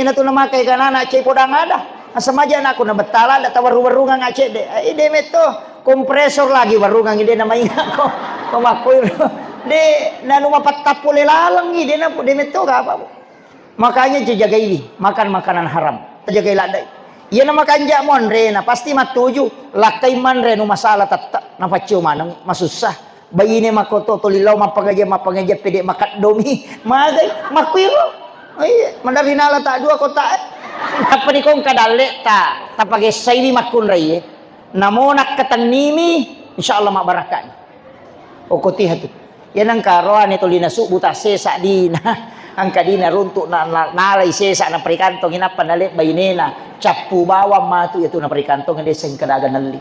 ina tu nama kay kanana chay podang ada. Asamaja na ako na betala da tawaru-warungan nga chay de. Ay de meto kompresor lagi warungan ide na mainga ko. Pamakoy. De na lumapat tapule lalang ide na po de meto ka apa. Makanya jaga ini, makan makanan haram. Jaga ladai. Iya na makanja mon re na pasti matuju. Lakay man re no masalah tatta na pacio manang masusah. Bayi ni makoto tulilaw mapagaja pede makat domi. Magay makwiro. Ay mandarinala ta dua kota. Apa ni kong kadale ta tapage sayri makun re. Namonak katanimi insyaallah mak barakan. Okoti hatu. Yan ang karoan ito linasu buta sesa dina. Ang kadina runtuk nalay sesa na perikantong hinapan nalit bayinena capu bawang matu itu na perikantong hindi sing kadagan nali.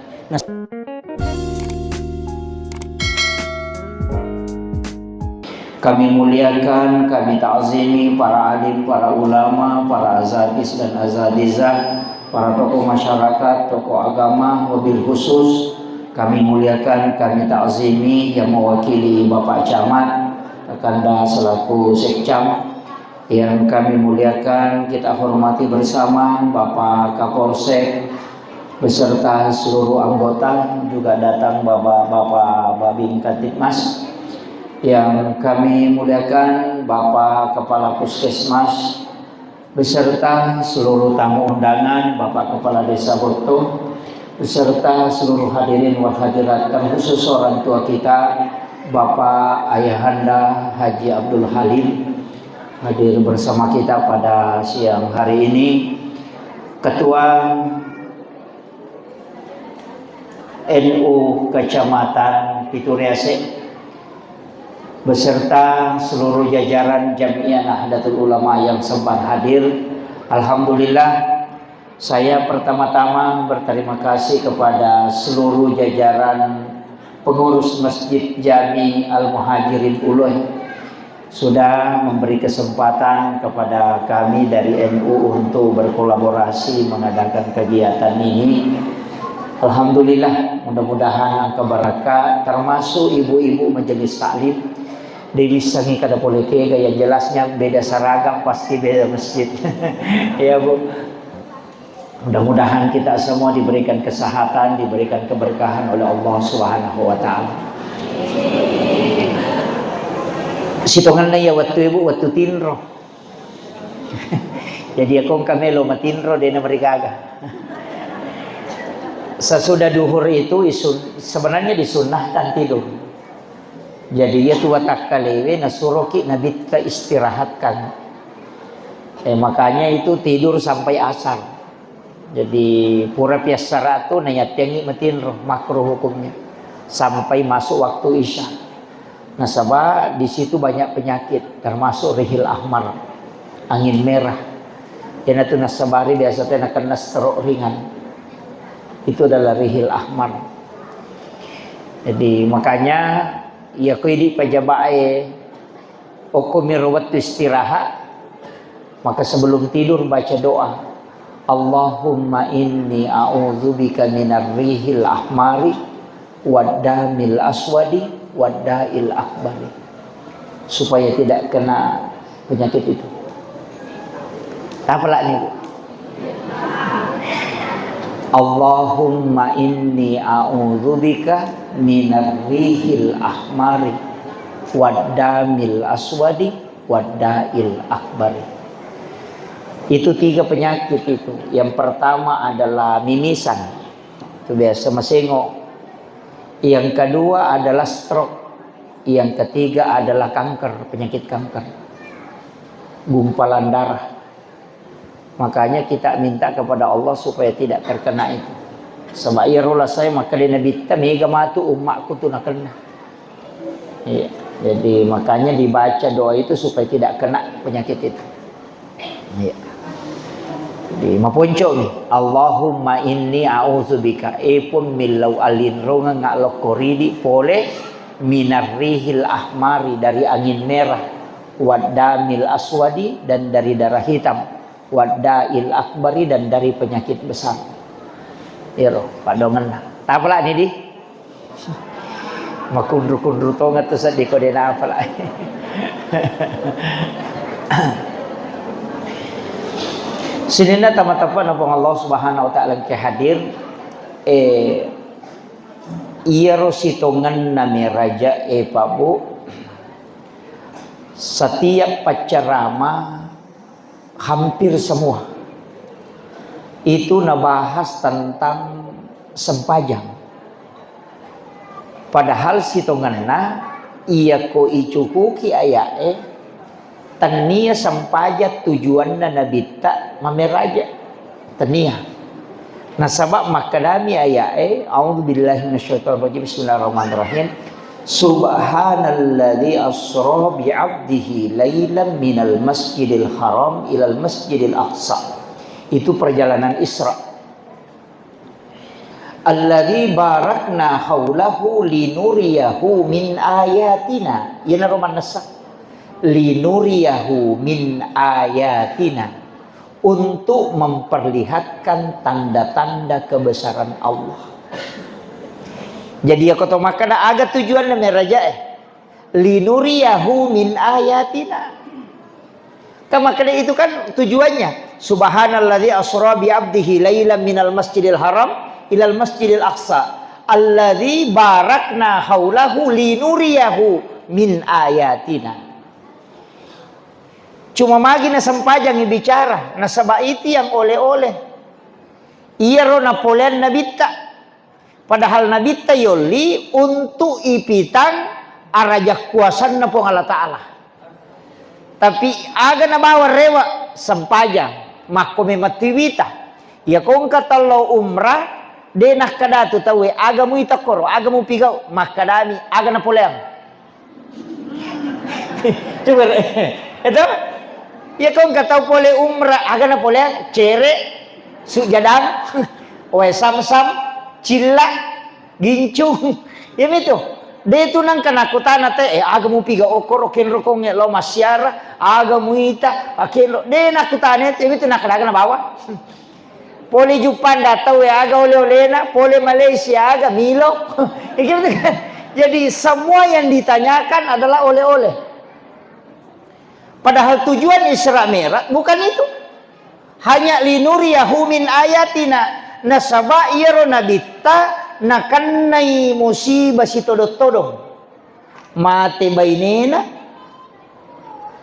Kami muliakan, kami ta'zimi para alim, para ulama, para azadis dan azadizah, para tokoh masyarakat, tokoh agama, wabil khusus kami muliakan, kami ta'zimi yang mewakili Bapak Camat Kanda selaku Sekcam, yang kami muliakan, kita hormati bersama Bapak Kapolsek beserta seluruh anggota, juga datang Bapak Babin Kantipmas, yang kami muliakan Bapak Kepala Puskesmas beserta seluruh tamu undangan, Bapak Kepala Desa Boto beserta seluruh hadirin wal hadirat, terkhusus orang tua kita Bapak Ayahanda Haji Abdul Halim hadir bersama kita pada siang hari ini, Ketua NU Kecamatan Pituriase beserta seluruh jajaran Jamiah Nahdlatul Ulama yang sempat hadir. Alhamdulillah, saya pertama-tama berterima kasih kepada seluruh jajaran pengurus Masjid Jami Al-Muhajirin Uluh sudah memberi kesempatan kepada kami dari NU untuk berkolaborasi mengadakan kegiatan ini. Alhamdulillah, mudah-mudahan angka barakah, termasuk ibu-ibu majelis taklim Dewi Sangi kada poleke yang jelasnya beda seragam pasti beda masjid. Ya Bu, mudah-mudahan kita semua diberikan kesehatan, diberikan keberkahan oleh Allah Subhanahu wa taala. Sitongan na ya waktu ibu waktu tinro. Jadi akong kamelo matinro din na marigaga. Sesudah duhur itu sebenarnya disunnahkan tidur. Jadi ya tua tak kalewe nasuroki nabi kita istirahatkan. Makanya itu tidur sampai asar. Jadi pura piasara tu nayatyangi matinro makruh hukumnya sampai masuk waktu isya. Nasabah di situ banyak penyakit termasuk rihil ahmar, angin merah. Yang itu nasabari biasanya kena stroke ringan. Itu adalah rihil ahmar. Jadi makanya ya kuidi pajabae okumir waktu istirahat, maka sebelum tidur baca doa, Allahumma inni a'udzubika minar rihil ahmari waddamil aswadi waddail akbari, supaya tidak kena penyakit itu. Apalah nih Bu? Allahumma inni a'udzubika minar rihil ahmari waddamil aswadi waddail akbari. Itu 3 penyakit itu. Yang pertama adalah mimisan, itu biasa mesengo. Yang kedua adalah stroke. Yang ketiga adalah kanker, penyakit kanker, gumpalan darah. Makanya kita minta kepada Allah supaya tidak terkena itu. Sebab ya rola saya maka dia nabi mega matu umatku tu nak kena. Ya, jadi makanya dibaca doa itu supaya tidak kena penyakit itu. Ya. Di mapunco ni Allahumma inni a'udzubika epun millau alin ronga ngak koridi pole minar rihil ahmari dari angin merah, waddamil aswadi dan dari darah hitam, waddail akbari dan dari penyakit besar. Iro padongan lah. Tak apalah ni di. Makundru-kundru tongat tu sedih kau dia nak apalah. Sinina tama-tama na pong Allah subhanahu wa ta'ala ke hadir iyaro sitongan na meraja pabu setiap pacarama hampir semua itu nabahas tentang sempajang. Padahal sitonganna iya ko icukuki ayae tania sempajat tujuanna nabita mameraja tania. Nasabak makadami ayae a'udzubillahi minasyaitonirrajim bismillahirrahmanirrahim. Subhanalladzi asra bi'abdihi lailan minal masjidil haram ilal masjidil aqsa. Itu perjalanan Isra. Alladzi barakna haulahu linuriyahu min ayatina. Yana roman nasa. Linuriyahu min ayatina. Untuk memperlihatkan tanda-tanda kebesaran Allah. Jadi aku tahu makna agak tujuan namanya raja linuriyahu min ayatina. Makna itu kan tujuannya. Subhanalladzi asra bi 'abdihi lailan minal masjidil haram ilal masjidil aqsa alladzi barakna haulahu linuriyahu min ayatina. Cuma magi na sampajang bicara na sabaiti yang oleh-oleh. Iya ro napoleon nabita. Padahal nabita yoli untuk ipitang arajak kuasan na pong Allah Ta'ala. Tapi aga na bawa rewa sampajang makome matiwita. Ya kung katalo umrah denak kadatu tawe aga mo itakoro aga mo pigaw makadami aga na poleang. Coba itu ya kung kataw pole umrah aga na poleang cere sujadang oe sam-sam cilla gincung ya itu. Detu nang kanakutan nate aga mo piga okor kenro kong lo masyara aga mo ita akenro de nakutane itu nakadaga na bawa. Poli Jepang datang aga oleh-olehna, poli Malaysia aga Milo. Jadi semua yang ditanyakan adalah oleh-oleh. Padahal tujuan Isra Mi'raj bukan itu. Hanya linuriyahu min ayatina nasaba iyaro nabita nakanai musibah si todong-todong mati bainena.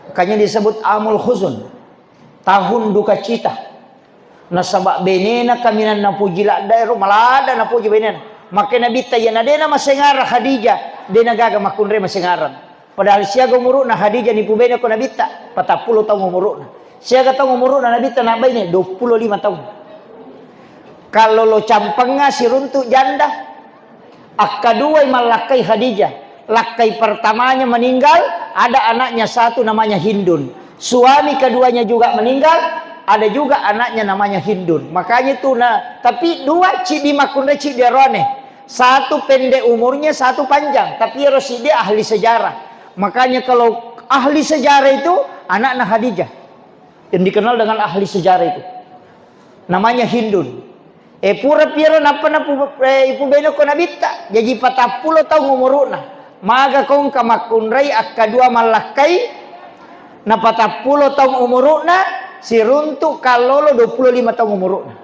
Makanya disebut amul huzun, tahun duka cita. Nasabak benena kaminan na pujila dairo malada na puji benena. Maka nabita yan adena masengara Khadijah dena gaga makunre masengaran. Padahal siya gumuru na Khadijah ni pubena ko nabita 40 tahun gumuru na. Siya gatong gumuru na nabita na bayne 25 tahun. Kalau lo campengnya si runtuk janda. Kedua malakai Khadijah. Lakai pertamanya meninggal, ada anaknya satu namanya Hindun. Suami keduanya juga meninggal, ada juga anaknya namanya Hindun. Makanya itu tapi dua cidi makunde cidi rone. Satu pendek umurnya, satu panjang. Tapi Rosidi ahli sejarah. Makanya kalau ahli sejarah itu anak Khadijah. Yang dikenal dengan ahli sejarah itu. Namanya Hindun. Pura pira napa ipu beno ko nabita. Jadi 40 tahun umuruna. Maga kong kamakunray akadua malakai na 40 tahun umuruna si runtuk kalolo 25 tahun umuruna.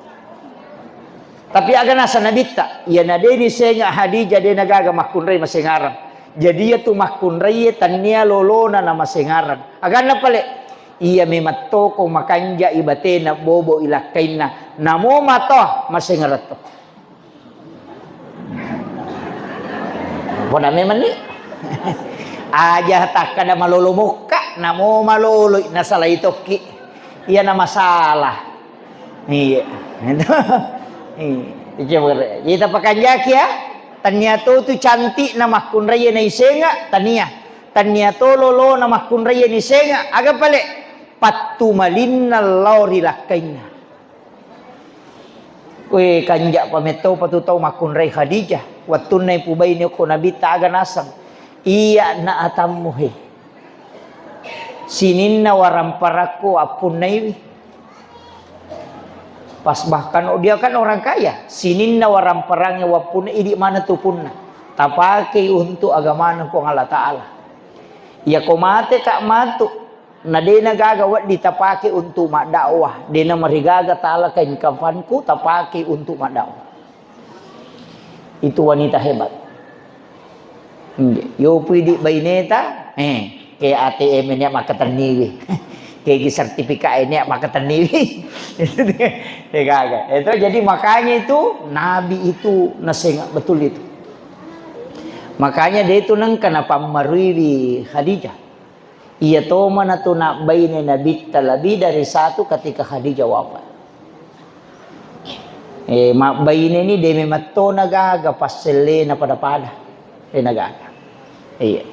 Tapi aga nasa nabita. Ya na deni senga Hadijah de nagaga makunray masengaran. Jadi ya tu makunray tania lolona na masengaran. Aga na pale iya memato ko makanja ibate na bobo ilakain na namo mato masengarat to. Bona memang ni aja tak kada malolo muka namo malolo nasala ito ki iya na masalah. Iya. Iya. Kita pakanja ya tanya to tu cantik na makunray na isenga tania. Tania to lolo na makunray ni senga aga pale patumalin lauri lakaina. We kanja pameto patutaw makunray Khadijah. Watunay pubay niyo ko nabita aga nasang. Iya na atamuhe. Sinin na waramparaku apun na iwi. Pas bahkan dia kan orang kaya. Sinin na waramparangnya wapun na idi mana tupun na. Tapake untuk agama ng Allah Ta'ala. Ya ko mate kak matu. Na dena gagawat ditapake untuk makdakwah. Dena marigaga tala kain kafanku tapake untuk makdakwah. Itu wanita hebat. Yo pwede baineta, kay ATM niya makaterniwi. Kay sertifikat niya makaterniwi. Itu jadi makanya itu Nabi itu nasenga betul itu. Makanya dia itu nang kenapa marui Khadijah. Ia toma na tu nak bayi Nabi lebih dari satu ketika Khadijah wafat. Mak bayi ini dia memang to nagaga pasele na pada nagaga. Iya.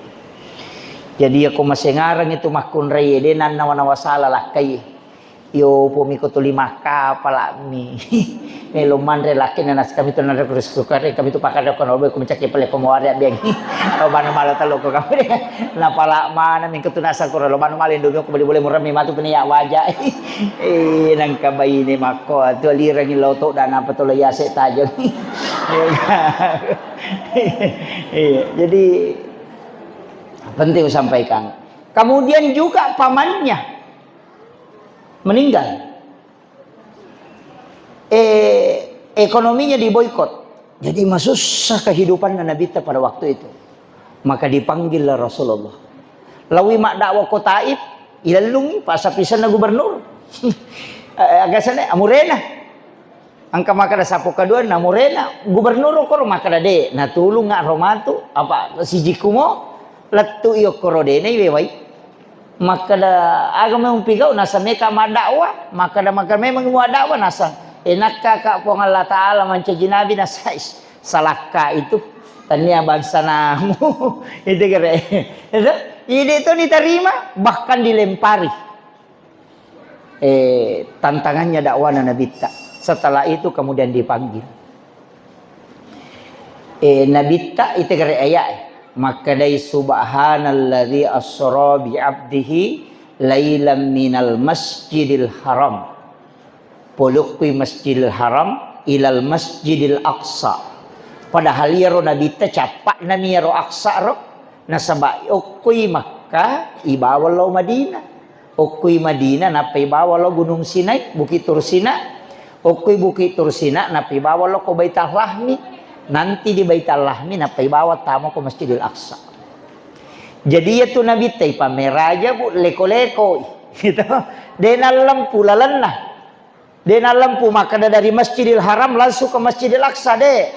Jadi aku masih ngarang itu makun raya dia nan nawa salah lah kay. Yo pumiko tu 5K pala mi. Melo manre laki na nas kami tu nara kurus kare kami tu pakada ko nobe ko mencaki pale ko moare biang. O bana mala talo ko kami. Na pala mana min ko tu nasa ko lo bana malin dugo ko boleh murami matu peniya wajah. Nang kabay ni mako tu lirang loto dan apa tu yase tajo. Jadi penting sampaikan. Kemudian juga pamannya meninggal. Ekonominya diboikot. Jadi susah kehidupan Nabi pada waktu itu. Maka dipanggillah Rasulullah. Lawi mak dakwah ko Taif, ilalungi pasapisan na gubernur. Agak sana amurena. Angka maka da sapo kadua na amurena, gubernur ko maka da de natulung nga romatu apa siji kumo lattu iyo korode ne wewai. Maka da agama mong pigaw nasa meka madakwa maka da maka memang madakwa nasa enakka po ng Allah Ta'ala manca jinabi nasa salaka itu tanya bangsa namu itu kira itu diterima bahkan dilempari tantangannya dakwah Nabi Ta. Setelah itu kemudian dipanggil Nabi Ta itu kira ayat. Maka dari subhanalladzi asra bi 'abdihi lailan minal masjidil haram puluqi masjidil haram ilal masjidil aqsa. Padahal yaro Nabi ta capak na miyaro aqsa ro nasaba okuy Makkah ibawa lo Madinah. Okuy Madinah na ibawa lo Gunung Sinai Bukit Tursina. Okuy Bukit Tursina na ibawa lo ko Baitul Lahmi. Nanti di Baitul Lahmi napai bawa tamu ke Masjidil Aqsa. Jadi itu Nabi teh pameraja bu leko-leko gitu. Dena lampu lalenna. Dena lampu maka dari Masjidil Haram langsung ke Masjidil Aqsa de.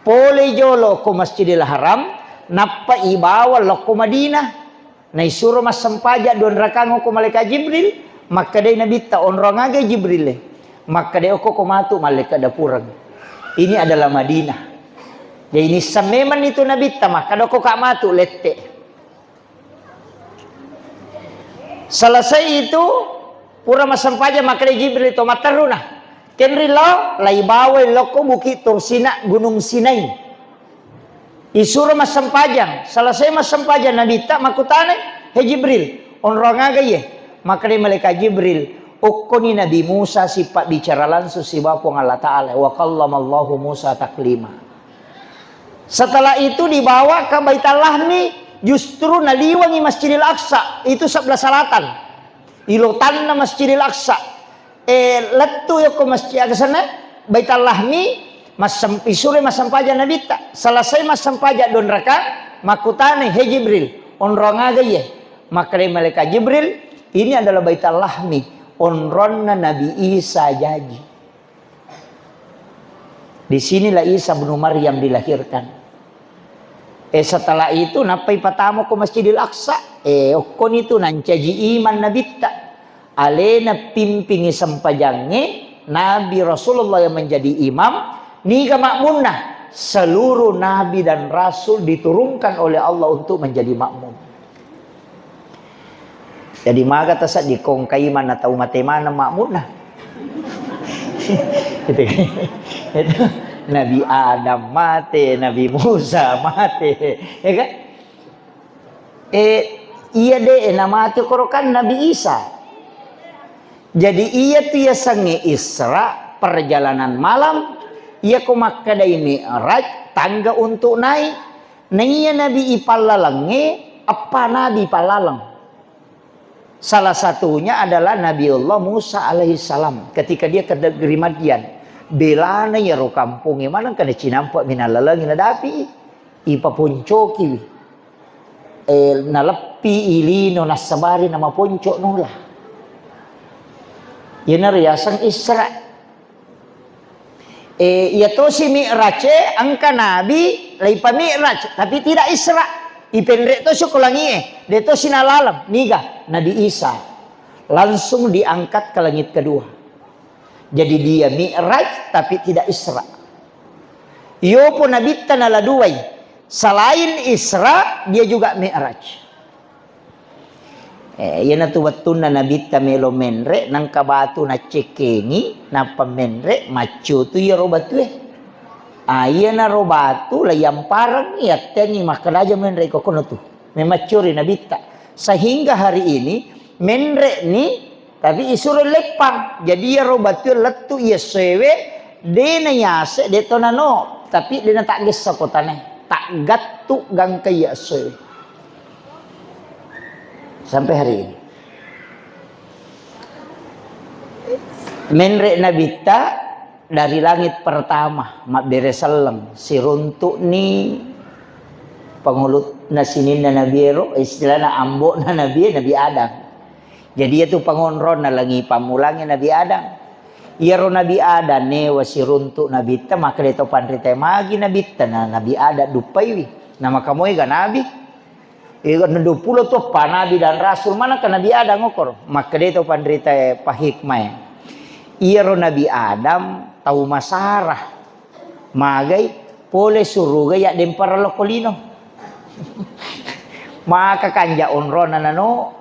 Pole jolo ke Masjidil Haram napa ibawa lo ke Madinah. Na isuro mas sempaja don rakango ko malaikat Jibril maka de Nabi ta onrong aga Jibril. Maka de ko matu malaikat dapurang. Ini adalah Madinah. Jadi ini sememan itu Nabi tamah kada ko matu lette. Selesai itu pura masampaja maka Jibril to mataruna. Kenri lo laibawe loko Bukit Tursina Gunung Sinai. Isura masampajang. Selesai masampajang Nabi ta makutane he Jibril onrongaga ye. Maka malaikat Jibril ukoni Nabi Musa sifat bicara langsung si bapung Allah Ta'ala wa kallamallahu Musa taklima. Setelah itu dibawa ke Baitul Lahmi justru naliwangi Masjidil Aqsa itu sebelah selatan. Ilotan na Masjidil Aqsa. Letu yo ke masjid ke sana Baitul Lahmi isure masampaja Nabi ta. Selesai masampaja don raka makutane he Jibril onrongaga ye. Maka malaikat Jibril ini adalah Baitul Lahmi. Onronna Nabi Isa jadi. Di sinilah Isa bin Maryam dilahirkan. Setelah itu napai patamu ke Masjidil Aqsa. Okon itu nancaji iman Nabi ta. Alena pimpingi sampajangnya Nabi Rasulullah yang menjadi imam. Niga makmunah. Seluruh Nabi dan Rasul diturunkan oleh Allah untuk menjadi makmum. Jadi maga tasa di kongkai mana tahu matemana makmunah. Itu Nabi Adam mati, Nabi Musa mati, ya kan? Iya deh nama itu korokan Nabi Isa. Jadi iya tiya sange Isra perjalanan malam, iya ko makadai Mi'raj tangga untuk naik. Naiya Nabi ipalalange apa Nabi palalang. Salah satunya adalah Nabiullah Musa alaihissalam ketika dia ke negeri Madian. Belana ya ro kampung mana kana cinampak minalalangin nadapi ipa puncoki nalepi ilino nasabari nama ponco nula. Yana riasang Isra. Ya to si Mi'raj angka Nabi lai pa Mi'raj tapi tidak Isra. Ipendre to syukulangi de to sinalalam niga Nabi Isa langsung diangkat ke langit kedua. Jadi dia Mi'raj tapi tidak Isra. Iyo pun Nabi tanala duai. Selain Isra dia juga Mi'raj. Yana tu watuna Nabi tamelo menre nang kabatu na cekengi na pamenre macu tu ya robatu Ayana robatu layam parang ya tengi makalaja menre kokono tu. Memacuri Nabi sehingga hari ini menre ni tapi isuru lepang. Jadi ya robatu letu ya sewe dena yase detonano tapi dena tak gesa kotane tak gattu gang kaya sewe. Sampai hari ini menre Nabita dari langit pertama mak beresalem si runtuk ni pengulut nasinin na nabiero istilahna ambo na nabi Adam. Jadi itu pengonron na langi pamulangin Nabi Adam. Iyaro Nabi Adam ne wasi runtuk Nabita maka deto panrite magi Nabita na Nabi Adam dupai wi nama kamoy ga nabi. Ikan 20 tuh panabi dan rasul mana kan Nabi Adam ngokor maka deto panrite pahikmah. Iyaro Nabi Adam tahu masarah magai pole suruga ya dempara lokolino maka kanja onrona nano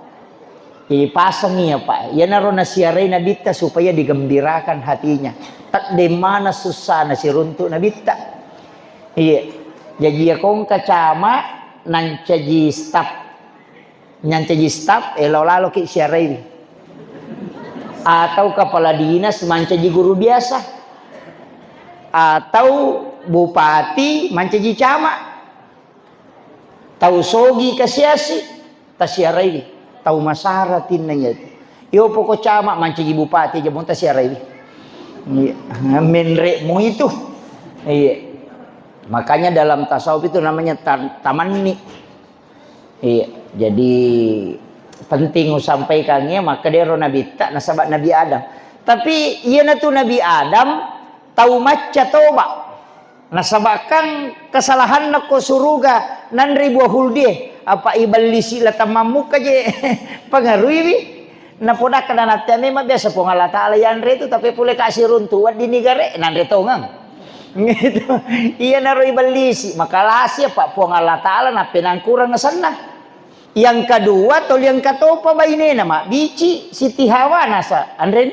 ipasang ya pak ya naro nasiarai Nabita supaya digembirakan hatinya tak de mana susah nasi runtuk Nabita iya jadi ya kong kacama nancaji staf lalo ki siarai atau kepala dinas mancaji guru biasa atau bupati mancaji camat tahu sogi kasiasi tasiarai tahu masaratin nanya yo pokok camat mancaji bupati jabon tasiarai menre mu itu iya makanya dalam tasawuf itu namanya tamanni iya jadi penting sampaikannya maka dia Nabi tak nasabat Nabi Adam tapi iya na tu Nabi Adam tahu maca toba nasabakan kesalahan nako suruga nan ribu huldi apa ibalisi la tamamuk aja pengaruhi na poda kana natia memang biasa po Allah taala yanre itu tapi pule kasih runtuan di negara nan retongang gitu iya naro ibalisi maka lasia pak po Allah taala na penangkurang sana. Yang kedua tol yang katopa baine nama bici Siti Hawa nasa andren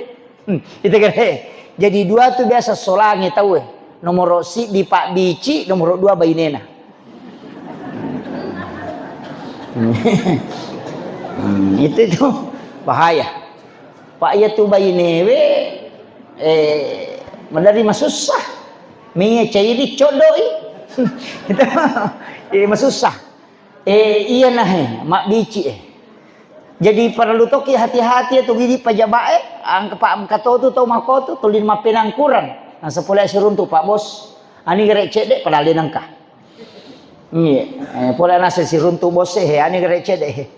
itu kere jadi dua tuh biasa solangi tahu nomor si di Pak Bici nomor 2 bainena itu bahaya Pak ya tuh bainewe menerima susah mie cairi codoi itu masusah iya nah mak bici jadi perlu toki hati-hati atau gini pajabae ang pak kato tu tau mako tu tulin mapenang kurang nah sepuluh surun tu pak bos ani gerek cedek padahal nangka iya pola nasi sirun tu bos ani gerek cedek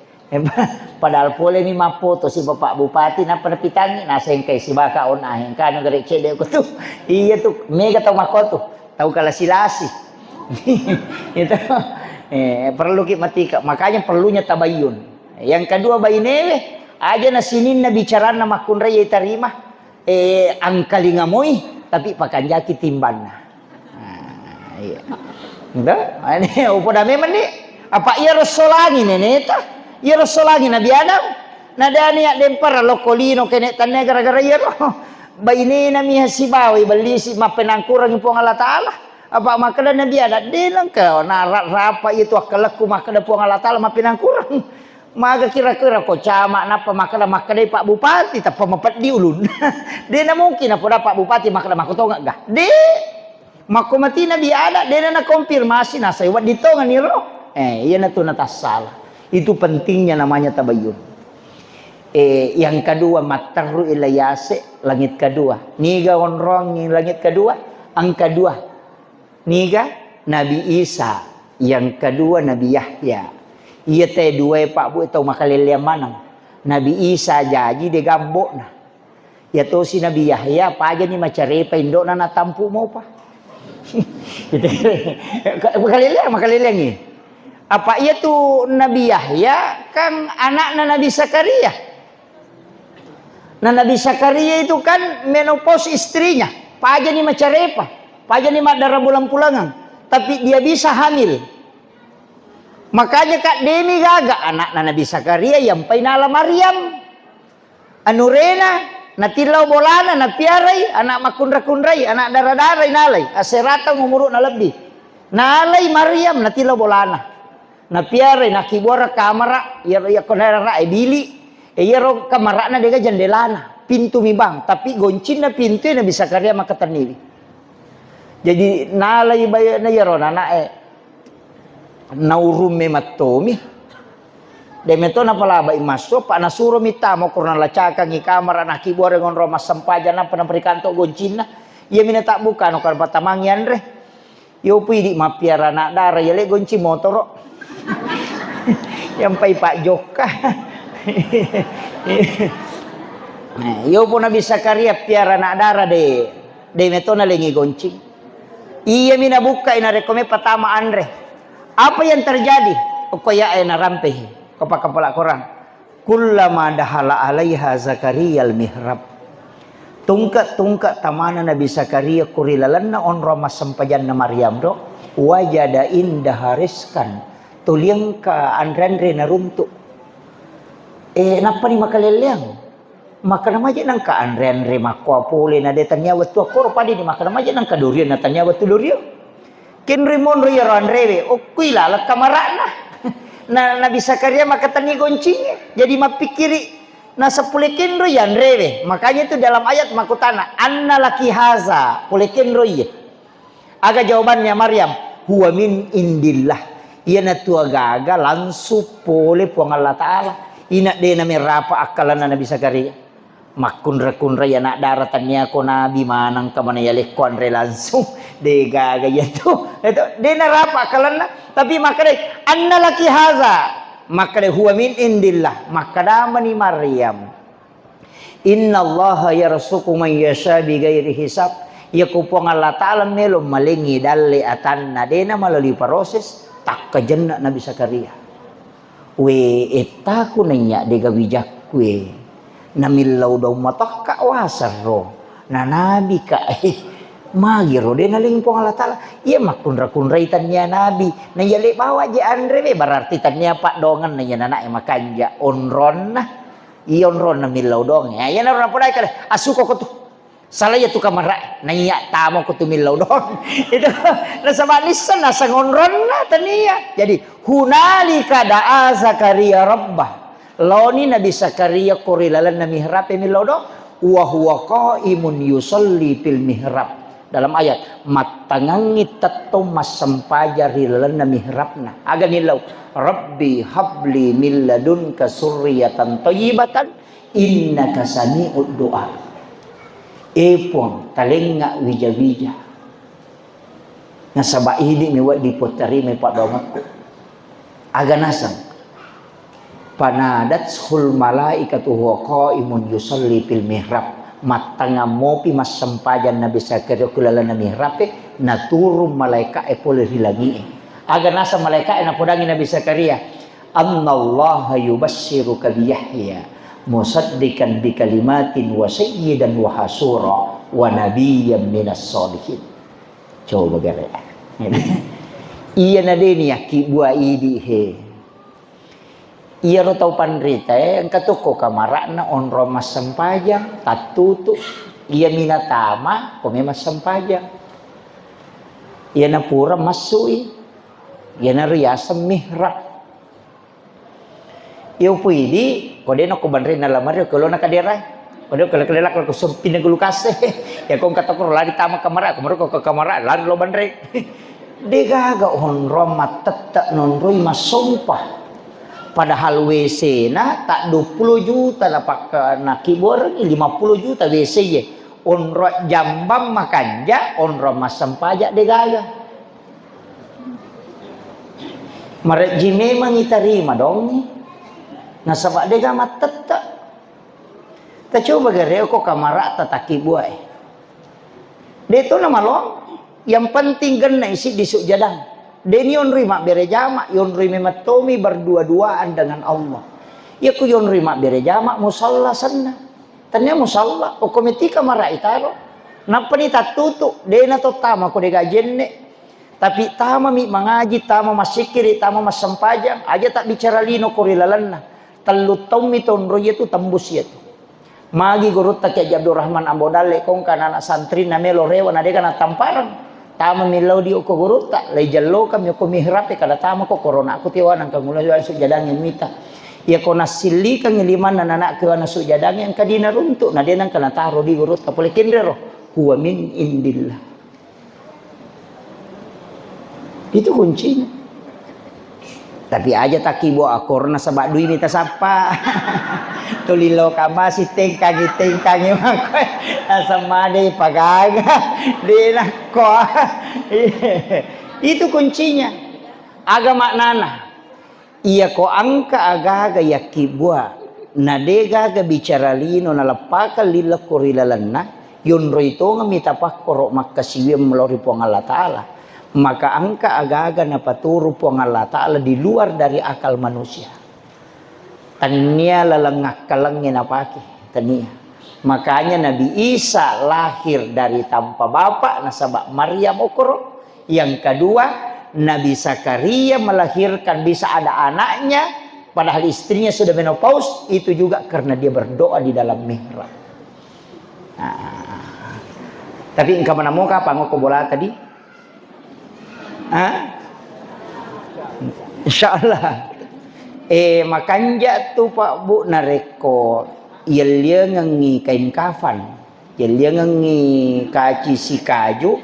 padahal pole mi mapo to si bapak bupati na penepitangi nasi engkai si baka on yang kan gerek cedek ko tu iya tu mega tau mako tu tau kalasilasi itu perlu kita mati makanya perlunya tabayun. Yang kedua baine aja na sinin na bicara na makun raya tarima angkali ngamoy tapi pakanjaki timbanna. Iya. Enggak? Ini upo dami man ni. Apa iya rasulani neneta? Iya rasulani Nabi Adam. Nadani ya dempar lokolino kene tanne gara-gara iya ro. Baine na mi hasibawi balisi mapenangkurang ipong Allah taala. Apa makada Nabi ada dilang kau narat rapa itu akalaku makada puang Allah taala mapinang kurang maga kira-kira ko cama napa makada Pak Bupati tapi mapat diulun dia na mungkin apa Pak Bupati makada makoto enggak de mako mati Nabi ada dia na konfirmasi na saya wat ditongan niro iya na tu natas salah itu pentingnya namanya tabayun Yang kedua mataru ilayase, langit kedua. Niga onrong yang langit kedua. Ang kedua niga Nabi Isa, yang kedua Nabi Yahya. Iya teh dua pak bu itu makaliliam manang. Nabi Isa jaji de gambok na. Ya to si Nabi Yahya pa aja ni macare pa indo na natampu mo pa. Makaliliam ni. Apa iya tu Nabi Yahya kan anak Nabi Zakaria. Nah Nabi Zakaria itu kan menopause istrinya. Pak aja nih macarepa. Pak aja nih darah bulan pulangan. Tapi dia bisa hamil. Makanya Kak Demi gaga anak Nabi Zakaria yang painala Maryam. Anurena. Natilaw bolana na piaray. Anak makundra-kundray. Anak darah-daray nalay. Aserata ngumuruk na lebih. Nalay Maryam natilaw bolana. Na piaray nakibora kamera. Ya konera bili. Iyaro kamarana dega jandelana, pintu mibang, tapi goncin na pintu na bisa karya makatanili. Jadi nalay bayo na yaro na naurum me matomi. Demeto na pala ba imaso pa nasuro mitamo kurna lacaka ngi kamera na kibore ngon roma sampaja na panaperikanto goncin na. Iya minata buka no kan patamangyan re. Yo pidi mapiara na dara yale gonci motoro. Yang pai Pak Joka. Yo pun Nabi Zakaria piara nak darah de metona lengi goncing. Iya mina buka ina rekome pertama andre. Apa yang terjadi? Koya ina rampe kepala korang. Kullama dahala alaiha Zakaria al-mihrab. Tungkat tamana Nabi Zakaria kurilalanna on roma sampajan na Maryam do. Wajada indah hariskan. Tuliang ka andre na runtuk. Napa ni makaleliang? Maka namaje nang ka andre makwa pole na detanya watu akor padi ni maka namaje nang ka durian na tanya watu durian. Kin rimon ri andre o kuila la kamarana. Na Nabi Zakaria maka tani goncing. Jadi mapikiri na sapulekin ro andre. Makanya itu dalam ayat makutana anna laki haza pulekin ro ye. Aga jawabannya Maryam, huwa min indillah. Ia na tua gaga langsung pole puang Allah Ta'ala. Ina de na merapa akalan na Nabi Zakaria. Makundra-kundra ya nak daratan niya ko nabi manang ka manayalik ko andre langsung. De gagaya to. Ito de na rapa akalan na. Tapi makade anna laki haza. Makade huwa min indillah. Makadama ni Maryam. Inna Allah yarsuku man yasha bi ghairi hisab. Ya kupong Allah Ta'ala melo malingi dalle atan na de na melalui proses tak kajenna Nabi Zakaria. We etaku nanya dega bijak we namilau daw matak ka wasarro na nabi ka magiro de naling pong Allah Ta'ala iya makundra-kundra itannya nabi na yali bawa je andre we berarti tannya pak dongan na yan anak makanja onron na ionron na milau dong ya yan na podai ka asuko ko tu salah ya tu kamera nanya tamo ko tu milau dong itu nasa manisan nasa ngonron na tania jadi hunalika da'a Zakaria rabbah launi Nabi Zakaria korilalan na mihrab milau dong wa huwa qaimun yusalli fil mihrab dalam ayat matangangit tatto masampajari lalan na mihrabna aga milau rabbi habli min ladunka surriyatan thayyibatan innaka sami'ud du'a. Epon talenga wija-wija nasaba ini mewat diputari me pak dongatku aganasang panadatul malaikatu huwa qaimun yusalli fil mihrab matanga mopi mas sampajan Nabi Zakaria kulala na mihrab naturum malaika pole hilangi aganasa malaika na podangi Nabi Zakaria annallaha yubassiruka bi Yahya musaddiqan bi kalimatin wa sayyidan wa hasura wa nabiyyan minas solihin. Coba gara. Iya na deni aki bua idi he. Iya ro tau pandrita ang katuko kamarakna on romas sampajang tatutu iya minatama kome mas sampajang. Iya na pura masui. Iya na riyasam mihrab. Iyo pwede, kode no kubandre na lamar yo kalau nakadiray. Kode kalau kelelak kalau sumpin na gulukas ya kung katokor lari tama kamera, kumaro ko kamera lari lo bandre. De gaga on romat tata non roy masompa. Padahal WC na tak 20 juta lah pakai nak kibor ni 50 juta WC ye. Onro jambam makan ja, onro masam pajak de gaya. Marek ji memang iterima dong ni. Nah sebab de ga matet tak. Ta coba gere ko kamara tataki buai. De tu nama lo. Yang penting gena isi di sujadang. Deni on rima bere jama, yon rima matomi berdua-duaan dengan Allah. Ya ku yon rima bere jama musalla sana. Tanya musalla, o komitika mara itaro. Napa ni tatutu, dena to tama ko de gajenne. Tapi tama mi mengaji, tama masikiri, tama masampajang, aja tak bicara lino ko rilalanna. Tallu taumi ton roye tu tembus ya tu. Magi gurut tak Abdul Rahman Ambodale kong kana anak santri na melo rewa na de kana tamparan. Tama milau di uko gurut tak lay jallo kami uko mihrap kada tama ko corona aku tiwan ang kangula sujadang yang mita. Ya ko nasili kang liman na nanak ke na sujadang yang kadina runtuk na denang kana taro di gurut ta pole kindero huwa min indillah. Itu kuncinya. Tapi aja tak kibo akor na sabak dui mita sapa. Tulilo kama si tengkang makoy sama de pagaga di nako. Itu kuncinya. Agama nana. Iya ko angka agaga ya kibwa. Nadega ga bicara lino na lapaka lila korilalanna. Yun roito nga mitapak korok makasiwim melori po ng Allah Ta'ala. Maka angka aga-aga na paturo po ang Allah Ta'ala di luar dari akal manusia. Tania lalangak kalang napaki. Tania. Makanya Nabi Isa lahir dari tanpa bapak nasabak Maryam okoro. Yang kedua, Nabi Zakaria melahirkan bisa ada anaknya padahal istrinya sudah menopause, itu juga karena dia berdoa di dalam mihrab. Nah, tapi engkau menemukan apa ngoko bola tadi? Insyaallah. Makanya tu Pak Bu nareko ia ngangi kain kafan, ia ngangi kaci si kaju,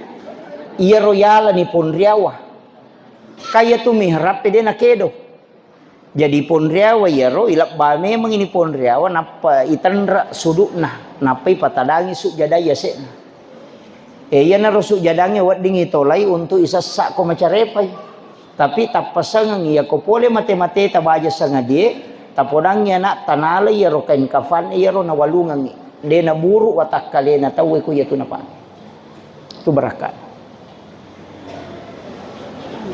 ia royal ni pun riawa. Kaya tu mihrab pede nakedo. Jadi pun riawa ya ro ilap ba memang ini pun riawa napa itanra sudukna, napa ipatadangi sujadaya sekna. Iya na rusuk jadangnya wat dingi tolai untuk isasak ko macarepay. Tapi tapasangang iya ko pole mate-mate tabaja sanga die, tapodangnya nak tanala iya ro kain kafan iya ro nawalungang de na buru watak kale na tawe ko yetu na pa. Tu berakat.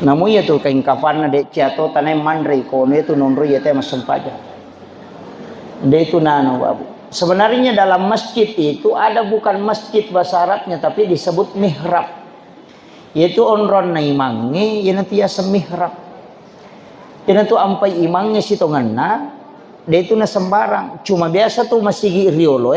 Namu iya tu kain kafan na de ciato tanay mandre ko ne tu nonro yete masampaja. De tu nano babu. Sebenarnya dalam masjid itu ada bukan masjid bahasa Arabnya tapi disebut mihrab. Yaitu onron na imangnya yana tiasa mihrab. Yana tu ampai imangnya sitonganna, dia itu na sembarang. Cuma biasa tu masih riolo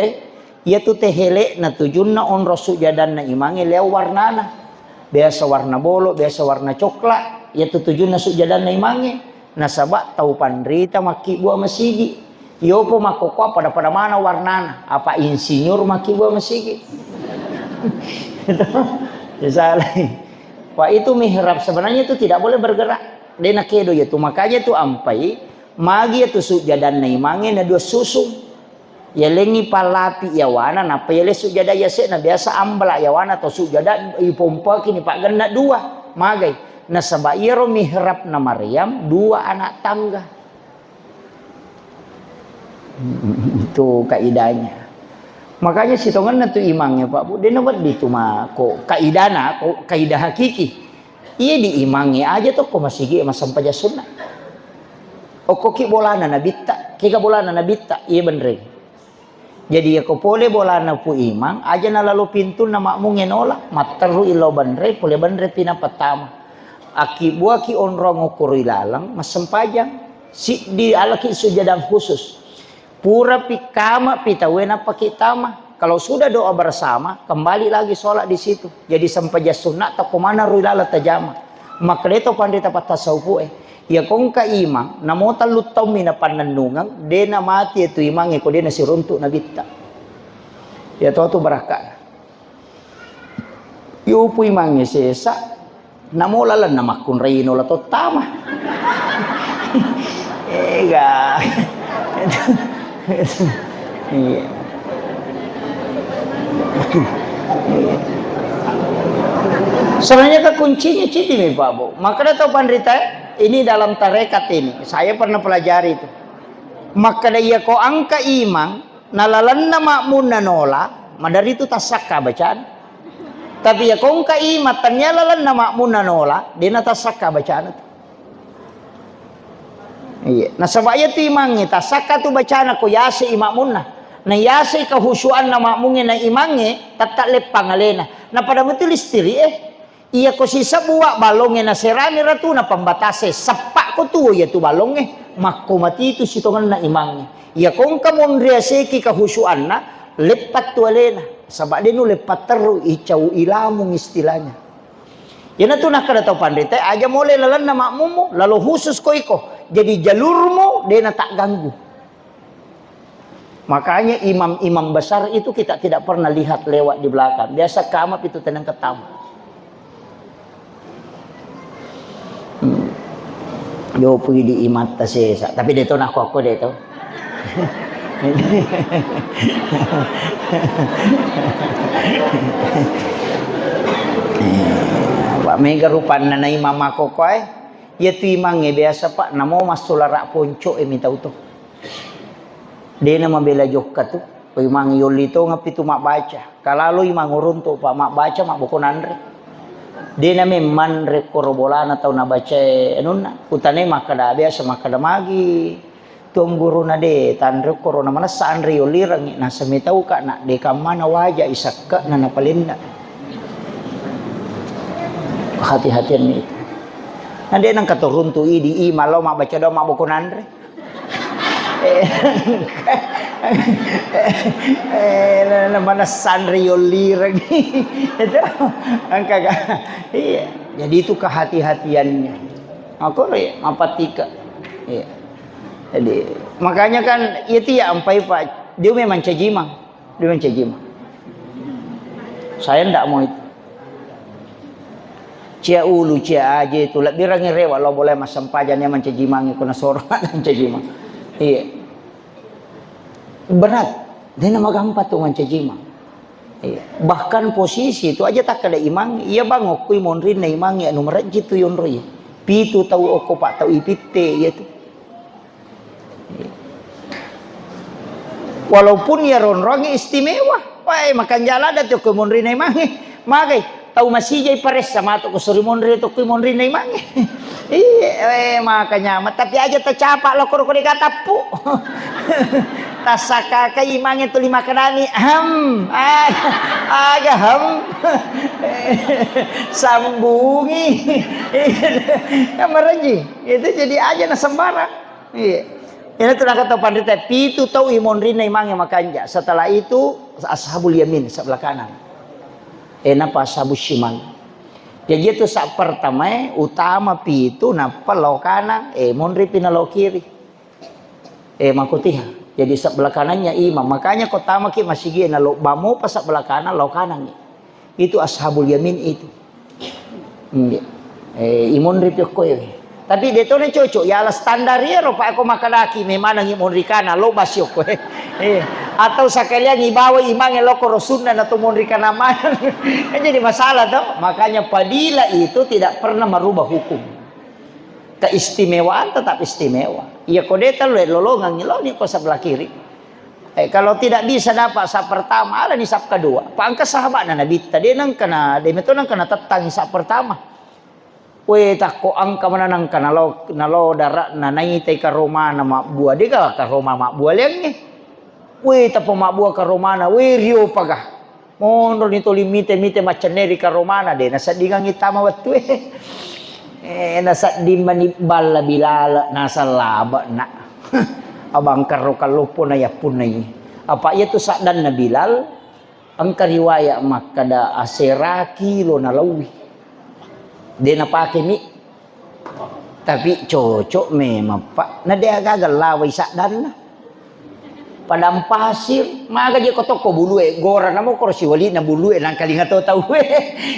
ia tu tehele na tujunna onro sujadan na imangnya leo warnana. Biasa warna bolo, biasa warna coklat. Ia tu tujunna sujadan na imangnya. Nasabak tau pandrita maki buah masigi. Yopo makoko pada mana warnana? Apa insinyur maki buah masigi? Salah. Wah itu mihrab sebenarnya itu tidak boleh bergerak. Dia nakedo itu makanya tu ampai magi itu sujadan na imange na dua susung. Ya lengi palapi yawana napa ya le sujada ya se na biasa ambla yawana atau sujada ipompa kini pak ganda dua magai. Na sabairo mihrab na Maryam dua anak tangga. Itu kaidahnya. Makanya sitongan tu imangnya Pak Bu, dia nawat di tu mah ko kaidana, ko kaidah hakiki. Iya di imangnya aja tuh ko masih ge masampaja sunnah. O ko ki bolana nabitta, ki ka bolana nabitta, iya bener. Jadi ya ko pole bolana pu imang, aja na lalu pintu na makmung enola, materu ilo bener, pole bener pina pertama. Aki buah ki onrong ukur ilalang masampajang, si di alaki sujadang khusus. Pura pikama pitawena pakitama. Kalau sudah doa bersama, kembali lagi sholat di situ. Jadi sampai sunat tak kemana ruilala tajama. Maka itu pandai tapat tasawuf ya kong ka imang namo talutaw mina pananungang de na mati itu imang ko de na siruntu na bitta. Ya to baraka. Yo pu imang sesa namo lalan na makun reino la to tama. Enggak. Iya. Sebenarnya kuncinya citi nih Pak Bu. Maka tahu pandrita ini dalam tarekat ini. Saya pernah pelajari itu. Maka dia ko angka imang nalalan nama munanola, madari itu tasakka bacaan. Tapi ya kong kaimat tanyalalan na ma'muna nola, di natasaka bacaan itu. Iya. Nah sabaya tu imangi tasaka tu bacaan ko yasi imamuna. Na yasi kahusuan na ma'mungi na imangi tatalep pangalena. Na pada betul istiri iya ko si sabua balonge na serani ratu na pambatase sapak ko tu ya tu balonge makko mati tu sitongan na imangi. Iya kong kamon riaseki kahusuan na lepat tu alena. Sabak dia nu lepat teru icau ilamung istilahnya. Yana tu nak kada tahu pandai teh aja mulai lalan nama makmumu lalu khusus ko iko. Jadi jalurmu dia tak ganggu. Makanya imam-imam besar itu kita tidak pernah lihat lewat di belakang. Biasa kamap itu tenang ketam. Yo pergi di imat tasesa, tapi dia tu nak aku dia tu. Pak mega rupan na mama ko ya tu imang biasa Pak namo masulara ponco minta uto. Dia nama bela jokka tu. Imang yoli to ngapi tu mak baca. Kalau imang urun tu Pak mak baca mak buku nandre. Dia nama man rekorobolana tau na baca enun utane makada biasa makada magi. Tuang guru na de tandre corona mana sandre yolirang na samitau ka na de kamana waja isakka na napalinda. Hati-hatian ni itu. Nah dia nang katurun tu di malau mak baca do mak buku nandre. Mana sandre yolirang itu angka iya. Jadi itu kehati-hatiannya. Aku re mapatika. Iya. Jadi makanya kan itu ya ampai Pak dia memang cajimang. Dia memang cajimang. Saya ndak mau itu. Cia ulu cia aja itu lebih rangi rewa lo boleh masam pajan yang mencajimang kuna sorot dan cajimang. Iya. Berat. Dia nama gampang tuh mencajimang. Iya. Bahkan posisi itu aja tak ada imang, iya bang okui monrin na imang ya nomor jitu yonroi. Pitu tahu oko Pak tahu ipite ya tuh. Walaupun ya ronrongi istimewa, wah makan jalan ada tu kemonri na imangi, magai tahu masih jai pares sama tu kusuri monri tu kemonri na imangi, makanya tapi aja tercapak lo kuru dikata pu, tasaka kai imangi tu lima kenani, aga sambungi, kamaranji itu jadi aja na sembarang, iya. Ini tu nak kata pandai pitu tahu imonrin na imang yang makanja. Setelah itu ashabul yamin sebelah kanan. Napa ashabul shimal. Jadi itu saat pertama utama pitu napa lo kanan monri pinalo kiri. Makutiha. Jadi sebelah kanannya imam. Makanya kotama ki masih gina lo bamu pas sebelah kanan lo kanan. Itu ashabul yamin itu. Imonri piokoy. Tapi dia tu ni cocok ya ala standar ya rupa aku makalaki memang nang imonrikana lo basyok atau sekalian ibawa imang lo korosunda atau monrikana mana jadi masalah tu. Makanya padila itu tidak pernah merubah hukum. Keistimewaan tetap istimewa. Ya kodeta lo lolongan lo ni ko sebelah kiri. Kalau tidak bisa dapat sab pertama ada ni sab kedua. Pangka sahabat na nabi tadi nang kana dia itu nang kana tetang sab pertama. Weh tak ko angka mananang ka nalo darat nanai tay ka Roma na mabua di ka Roma mabua liang ni. Weh tapo mabua ka Romana weh rio pagah. Mondo nito limite macaneri ka Romana de nasa dingang itama watu nasa di manibal la bilala nasa laba na. Abang karo kalupo na yapun na apa itu sakdan na Bilal ang kariwaya makada aseraki lo na lawi. Dia nak pakai mi, tapi cocok memang Pak. Nah dia gagal lawai sakdan lah. Padang pasir, maka dia kotok ko bulu gora namo korsi wali na bulu nang kalinga tahu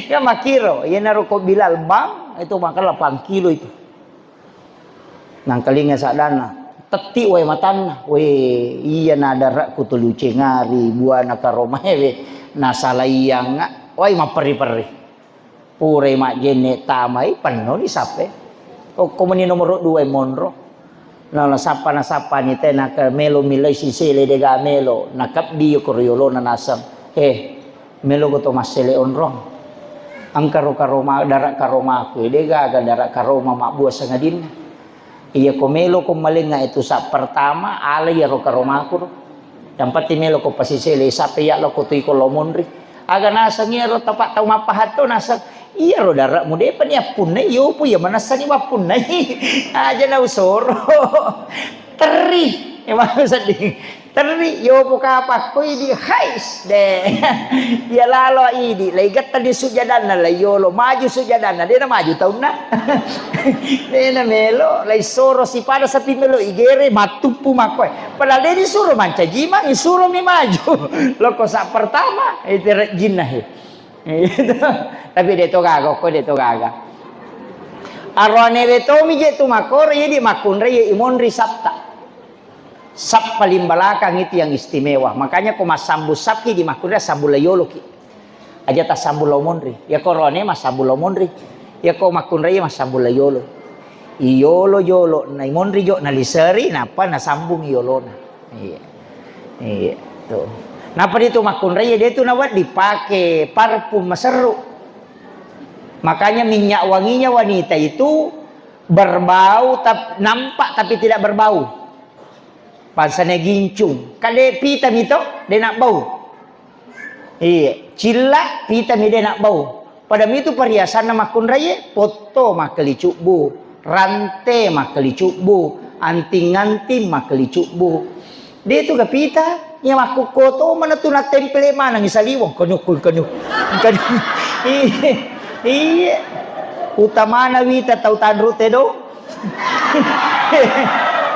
ya makiro, ya naruh ko Bilal bang itu makan 8 kilo itu. Nang kalinga sakdan lah. teti we matanna we iya na darak ku tulu cengari buana karomae na salayang wai maperi-peri pure mak jene tamai penuh di sape o komuni nomor 2 monro na sapa ni tena ke melo milai sisele de ga melo nakap di ko riolo na nasam melo ko to masele onrong angkaro karoma darak karoma ku de ga darak karoma mak buas sangadin iya ko melo ko malinga itu sa pertama ala ya ro karomaku dan pati melo ko pasisele sape ya lo ko tuy ko lomonri aga nasa ngero tapak tau mapahat to nasa iya ro darak mo de pan ya punai yo pu ya manasa ni mapunai aja na usoro teri emang sedih teri yo po kapak ko idi hais de ya lalo idi laigat tadi sujadan na layolo maju sujadan na de na maju taun na de na melo lay soro si pada sa pimelo igere matupu makoy padahal de disuruh manca jima isuro mi maju loko sa pertama itu jinnah tapi de to gago ko de to gaga arone beto mi je tu makor ye di makunre ye imonri sabta sab paling belakang itu yang istimewa makanya ko masambu sabki di makunre sambu layolo ki aja ta sambu lomonri ya korone mas sambu lomonri ya ko makunre mas sambu layolo iyolo yolo na imonri jo na liseri napa na sambung iyolona iya tuh napa itu makunre ya dia itu nawat dipakai parfum maseru makanya minyak wanginya wanita itu berbau nampak tapi tidak berbau pasane gincung kade pita mito de nak bau iya cila pita mi de nak bau pada itu perhiasan nama kun raya foto makeli cukbu rante makeli cukbu anting-anting makeli cukbu dia itu gak pita nya maku koto mana tu nak temple mana ngisaliwong kanyuk iya utama na wita tau tadrute do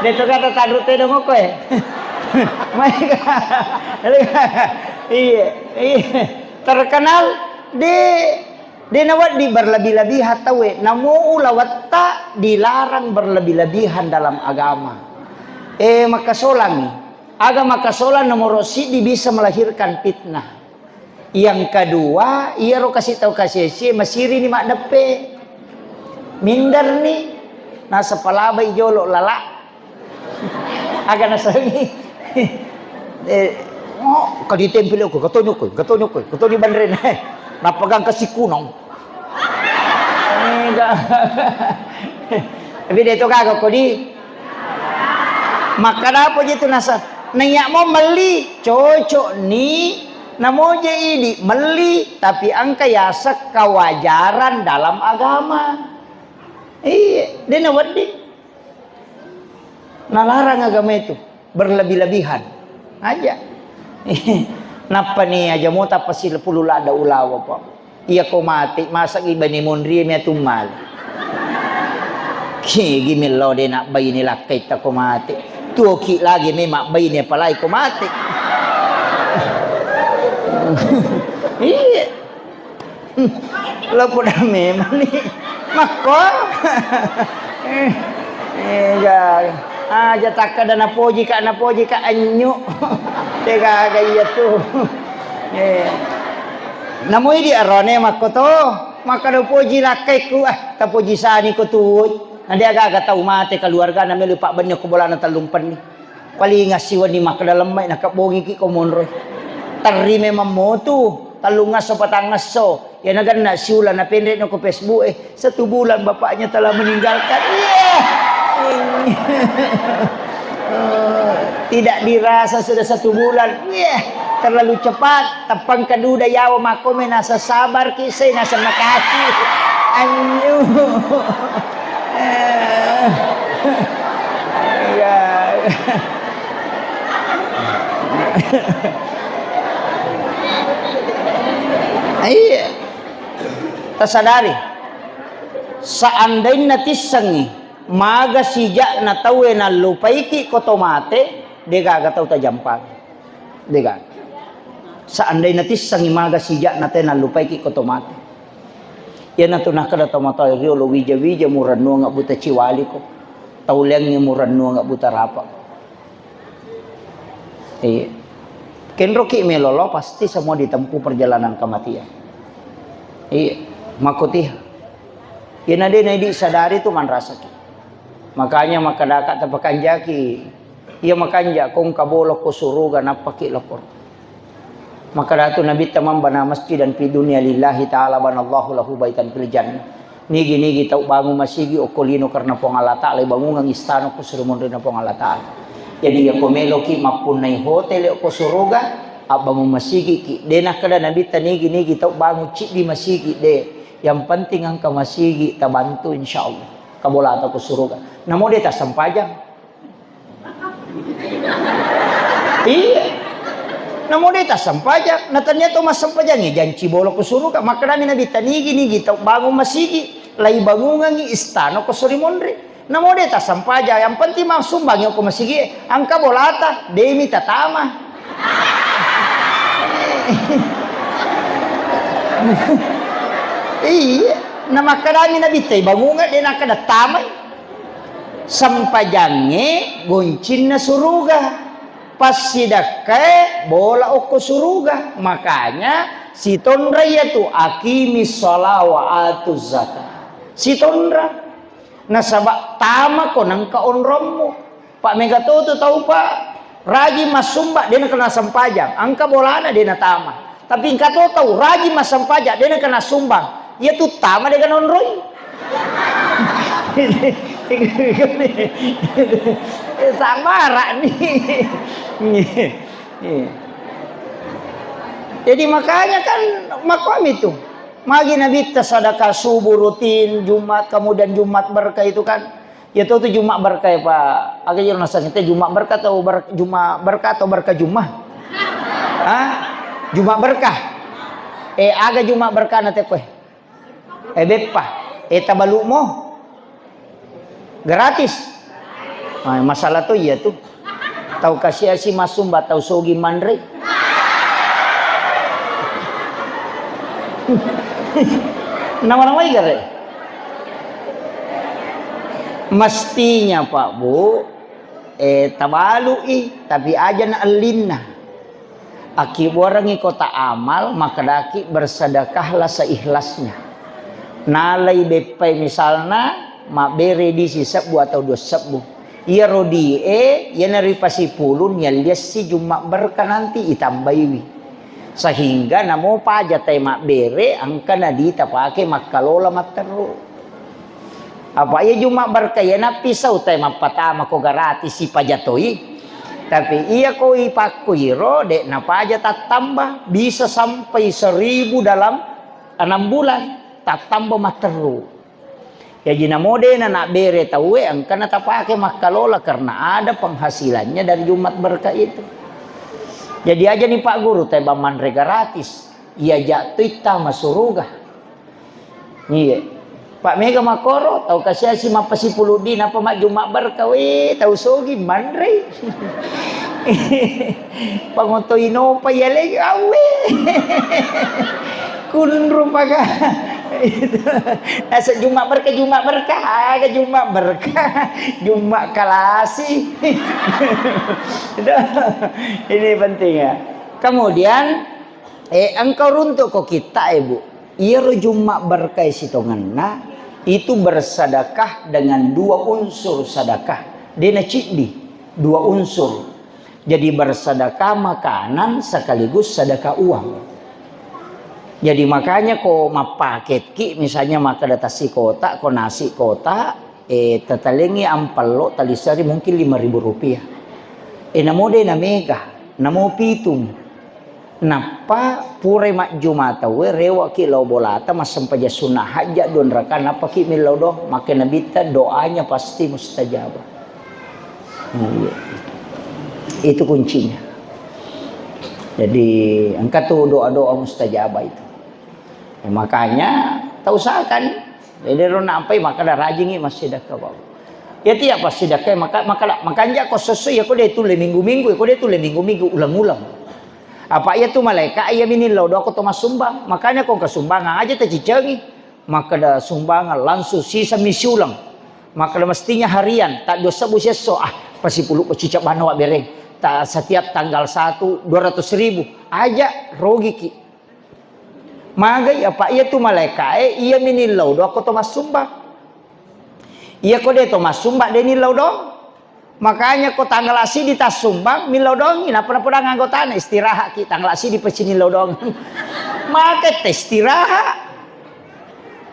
Deto kata tadrute do ngoko iya terkenal de nawat di berlebih-lebihan tawe namu ulawat tak dilarang berlebih-lebihan dalam agama maka solami agama kasolan nomor sidi bisa melahirkan fitnah yang kedua iya ro kasih tahu kasih masiri ni mak depe minder ni nasa palabai jolo lala aga nasangi kau ditempel aku kau di bandren napagang kasih kunong tapi dia tu kagak kau di maka apa gitu nasa nanya mau meli cocok ni namo je ini meli tapi angka yasak kewajaran dalam agama iya dia nawadi nalarang agama itu berlebih-lebihan aja napa nih aja mau tak pasil puluh lada ulawa pak iya ko mati masak ibani mondri me tumal ki gimelo de nak bayi ni lakai tak ko mati tuo ki lagi me mak bayi ni palai ko mati iya lo pada memang nih makor aja takkan dan napoji ka anyu tega gaya tuh namu di arone makoto maka do poji lakai ku tapoji sani ko tuoy nanti agak tahu mate keluarga na melu pak banyak ko bola na talumpan ni paling ngasiwan ni mak dalam mai nakabongi ki ko monroy tari memang motu talungas so patangas so ya nagan na siulan na pendek no ko Facebook 1 bulan bapaknya telah meninggalkan tidak dirasa sudah 1 bulan terlalu cepat tapang kaduda yawa makome nasa sabar kisay nasa makati anyo iya tasadari seandainya tisangi maga sijak na tawe na lupaiki kotomate dega gatau tajampang dega seandainya tisangi maga sijak na te na lupaiki kotomate ya na tunah kada tomato rio lo wija murano nga buta ciwali ko Tauliang ni murannu enggak buta apa. Iya. Kenro ki melolo pasti semua ditempuh perjalanan kematian. Iya, makutiha. Ya nade nadi sadari tu man rasa ki. Makanya makadaka tapakanjaki. Iya makanja kong kabolok ko suruga napaki lokor. Maka datu Nabi tamam bana masjid dan fi dunia lillahi ta'ala banallahu lahu baitan fil jannah. Nigi tau bangun masigi o kolino karena pong Allah Ta'ala bangun ang istano ko surumun rin na pong Allah Ta'ala. Jadi ya pomelo ki mapun na hotel ko suruga abangun masigi ki. Denah kada Nabi nigi tau bangun cik di masigi de. Yang penting ang kamasigi tabantu insyaallah. Kabolata ko suruga. Namo de ta sampajang. Iya. Namo deta sampajak, natanya to mas sampajangi janci bolok ko suruga, maka kami nabi tanigi tau bangun masigi, lai bangungan ni istano ko surimonre. Namo deta sampajak, yang penting mah sumbang yo ko masigi, angka bolata, demi tatama. Iya, nama kami nabi tay bangungan dia nak kada tamay. Sampajangi goncin na suruga. Pas sidakai bola oko suruga, makanya si tondra ya tu akimi sholat wa atuz zakat. Si tondra nasabak tama ko nang kaonromo. Pak Megato tu tahu Pak Raji masumba dia nak kena sampajang, angka bolana dia nak tama. Tapi engkau tahu Raji mas sampajang dia nak kena sumbang, ya tu tama dia kan onroy. Samara nih. Jadi makanya kan makom itu. Magi Nabi sedekah subuh rutin, Jumat kemudian Jumat berkah itu kan. Ya tuh Jumat berkah Pak. Agak jero nasanya teh Jumat berkah atau Jumat berkah atau berkah Jumat? Hah? Jumat berkah. Aga Jumat berkah na teh kowe. Bepa. Tabalu mo. Gratis. Nah, masalah tuh iya tuh. Tahu kasih si masumba tahu sogi mandre. Nama-nama igare. Mestinya Pak Bu tabalu tapi aja na alinna. Aki orang kota amal maka daki bersedekahlah seikhlasnya. Nalai bepai misalnya mak bere di si sebu atau dua sebu. Ia rodi ia nari pasi pulun ya lias si Jumat berkah nanti itambawi. Sehingga namo paja tay mak bere angka nadita pakai mak kalola mak teru. Apa ia Jumat berkah ya na pisau tay mak patama ko garati si pajatoi. Tapi ia ko ipakuiro dek na paja tak tambah bisa sampai 1000 dalam 6 bulan tak tambah mak teru. Ya jina mode na nak bere tahu angka na tapake makalola karena ada penghasilannya dari Jumat berkah itu. Jadi aja nih Pak Guru teh bamandre gratis. Ia jatuh ita masuruga. Iya. Pak Mega makoro tahu kasih si mapasi puludin apa mak Jumat berkah tahu sogi mandre. Pangotoino pa yale awe. Kunrum paga. Nasa Jumat berkah aga Jumat berkah Jumat kalasi. Ini penting ya. Kemudian engkau runtuk kok kita Ibu iya Jumat berkah sitonganna itu bersedekah dengan 2 unsur sedekah dena cikdi 2 unsur. Jadi bersedekah makanan sekaligus sedekah uang. Jadi makanya kok mapaket ki misalnya maka datasi kota, ko nasi kota, tatalingi ampalo talisari mungkin 5.000 rupiah. Namo de na mega, namo pitum. Napa pure mak Jumata we rewa ki lo bolata mas sampaja sunnah haja don rakan apa ki milodo maka nabita doanya pasti mustajabah. Itu kuncinya. Jadi angkat tuh doa-doa mustajabah itu. Makanya tak usahakan. Jadi rona ampai maka dah rajingi masih dah kau. Ya tiap pasti dah kau makanya kau sesuai aku dia tu le minggu-minggu, aku dia tu le minggu-minggu ulang-ulang. Apa ia tu malaikat ia minilo doa aku tu mas sumbang. Makanya kau kesumbangan aja tercicengi. Maka dah sumbangan langsung sisa misi ulang. maka mestinya harian tak dosa buseso pasti puluh cicak banawa bereng tak setiap tanggal 1 200.000 aja rogi ki magai apa ia tu malaikat ia minilau do aku to masumba ia ko de to masumba de nilau do makanya ko tanggal asi di tas sumbang milau dong ina pernah anggotana istirahat ki tanggal asi di pecini dong maka istirahat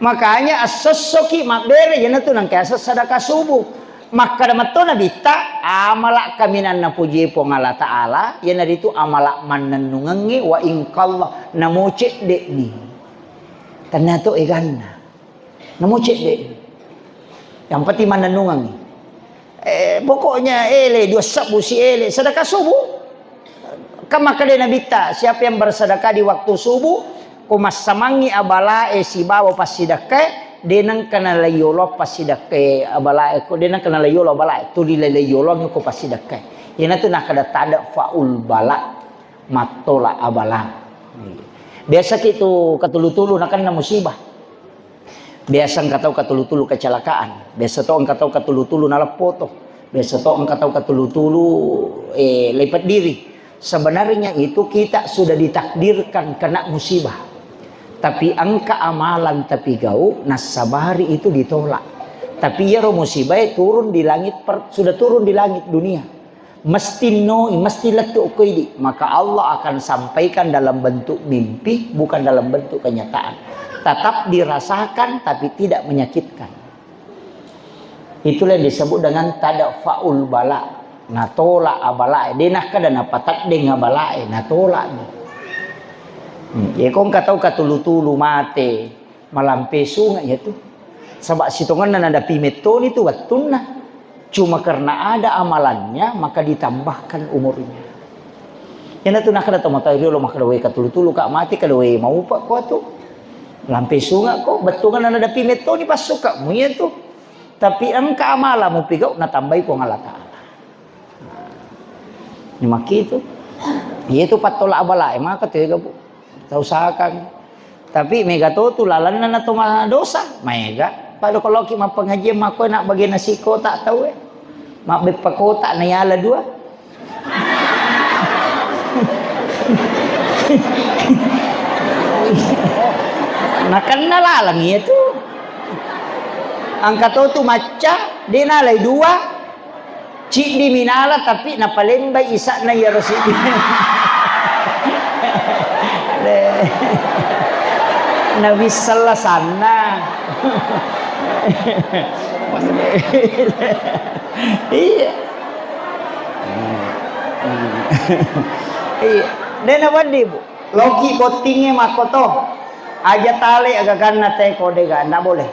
makanya asosoki makbere yana tu nang kaya sedekah subuh maka damato na bita amala kaminan na puji po ngala taala yana ditu amala mananungangi wa ingkallah namuce de ni tanato eganna namuce de yang pati mananungangi pokoknya dua sabu si sedekah subuh kama kada na bita siapa yang bersedekah di waktu subuh kumas samangi abala si bawa pasidake denang kana layolo pasidake abala ko denang kana layolo bala tu di layolo ko pasidake yana tu nak kada tada faul bala matola abala biasa kitu katulu-tulu nakan na musibah biasa engkau katulu-tulu kecelakaan biasa to engkau katulu-tulu nalapoto biasa to engkau katulu-tulu lipat diri sebenarnya itu kita sudah ditakdirkan kena musibah tapi angka amalan tapi gau nasabari itu ditolak tapi ya musibah turun di langit sudah turun di langit dunia mesti letuk koidi maka Allah akan sampaikan dalam bentuk mimpi bukan dalam bentuk kenyataan tetap dirasakan tapi tidak menyakitkan itulah yang disebut dengan tada faul bala natola abala denah kada napatak deng abala natola ya kong katau katulu-tulu mate malampe sungai ya tuh sebab sitongan ada pimeton itu watuna cuma karena ada amalannya maka ditambahkan umurnya ya na tunah kada tomo tayo lo makadawe katulu-tulu kak mati kadawe mau pak ko tuh lampe sungai kok betungan ada pimeton ni pasuk kak mu ya tuh tapi angka amala mo pigau natambai ko ngala taala ni makito itu patola abala maka tiga bu tahu usahakan tapi mega tu lalan na to dosa mega pada kalau ki mapangaji mako nak bagi nasi ko tak tahu mak be pakota na yala dua nakan nalalang itu angka tu maca dinalay dua cik di minala tapi napalembay isa na yarosidi nawisala sana iya iya dan apa di bu loki botingnya makoto aja tali agagan na te kode ga ndak boleh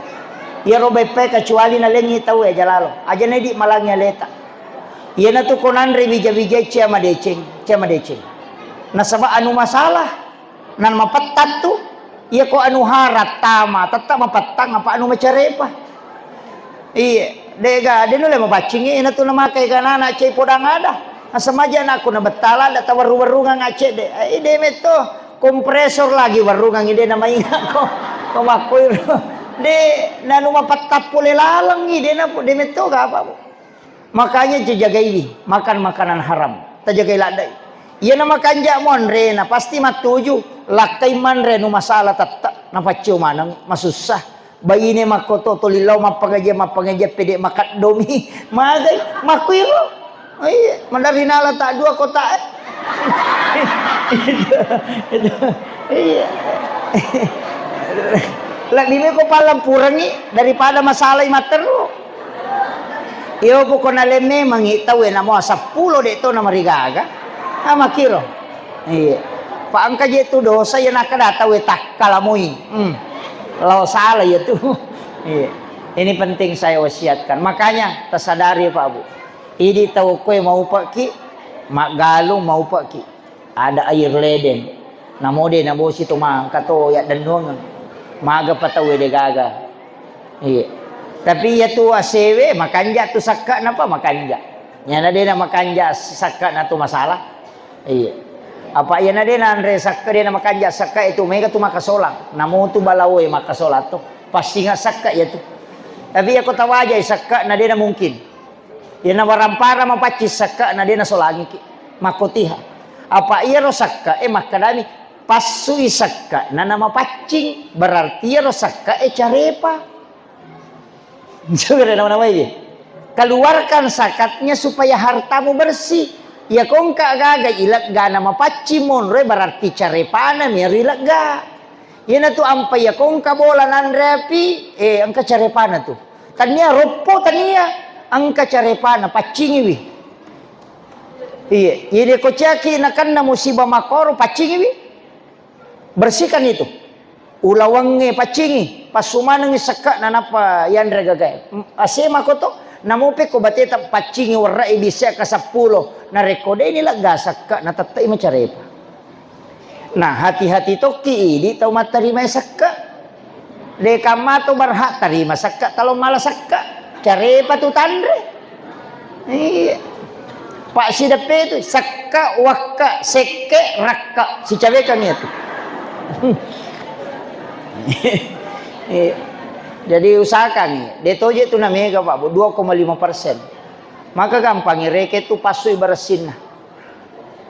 ya robe pe kecuali na lengi tahu ya jalalo aja nedi malangnya leta iya na tu konan re bija-bija cema deceng nasaba anu masalah nan mapetat tu iya ko anu harat tama tetap mapetang apa anu macarepa iya dega denu le mabacingi ina tu nama kay kanana cey podang ada asamaja na aku na betala da tawaru-waru nga ngace de ide meto kompresor lagi waru nga ide na mainga ko makoy de nanu mapetat pule lalang ide na po de meto ga apa makanya jaga ini makan makanan haram tajagai ladai iya na makan jamon re na pasti matuju lakay man re no masalah tatta napacyo manang masusah bayi ni makoto tulilaw mapangaja pede makat domi magay makuyo ay mandarinala ta dua kota itu iya lagi ko palang purangi daripada masalah matero iyo po ko naleme mangitaw na mo 10 dito na marigaga makiro iya paangka itu dosa ya nakadata tak kalamoy law salah itu iya ini penting saya wasiatkan makanya tersadari Pak Bu ini tahu kue mau paki mak galung mau paki ada air leden namode na bosi to mang kato ya dandong maga patawe de gaga iya tapi ya tu asewe makanja tu sakka napa makanja nyana de na makanja sakka na tu masalah iya apa yana de na andre sakka de na makanja sakka itu mega tu makasolang namo tu balawe makasolat tu pasti nga sakka ya tu Tapi aku tahu aja sakka na dia na mungkin. Ya na warampara mapacis sakka na dia na solangi makotiha. Apa iya ro sakka makadami pasui sakka na nama pacing berarti iya ro sakka carepa. Juga nama-nama ini. Keluarkan zakatnya supaya hartamu bersih. Ya kong kagaga ilat ga nama pacimon re berarti carepana mi rilak ga. Yana tu ampa ya kong kabola nan repi angka carepana tu. Tania ropo tania angka carepana pacingi wi. Iya, ini kocaki nakan na musibah makoro pacingi wi. Bersihkan itu. Ulawange pacingi pasumanang sakka na napa yandra gagay. Asema ko to namupe ko bateta pacingi warra ibisa ka 10 na rekode nila gasakka na tatay macarepa. Nah, hati-hati toki di tau matarima sakka. De kamato barha tarima sakka talo mala sakka. Carepa tu tandre. Iya. Pak sidape itu sakka wakka seke rakka si cawekan itu. Jadi usahakan detoje itu namanya Pak 2,5%. Maka gampang reke itu pasui bersin.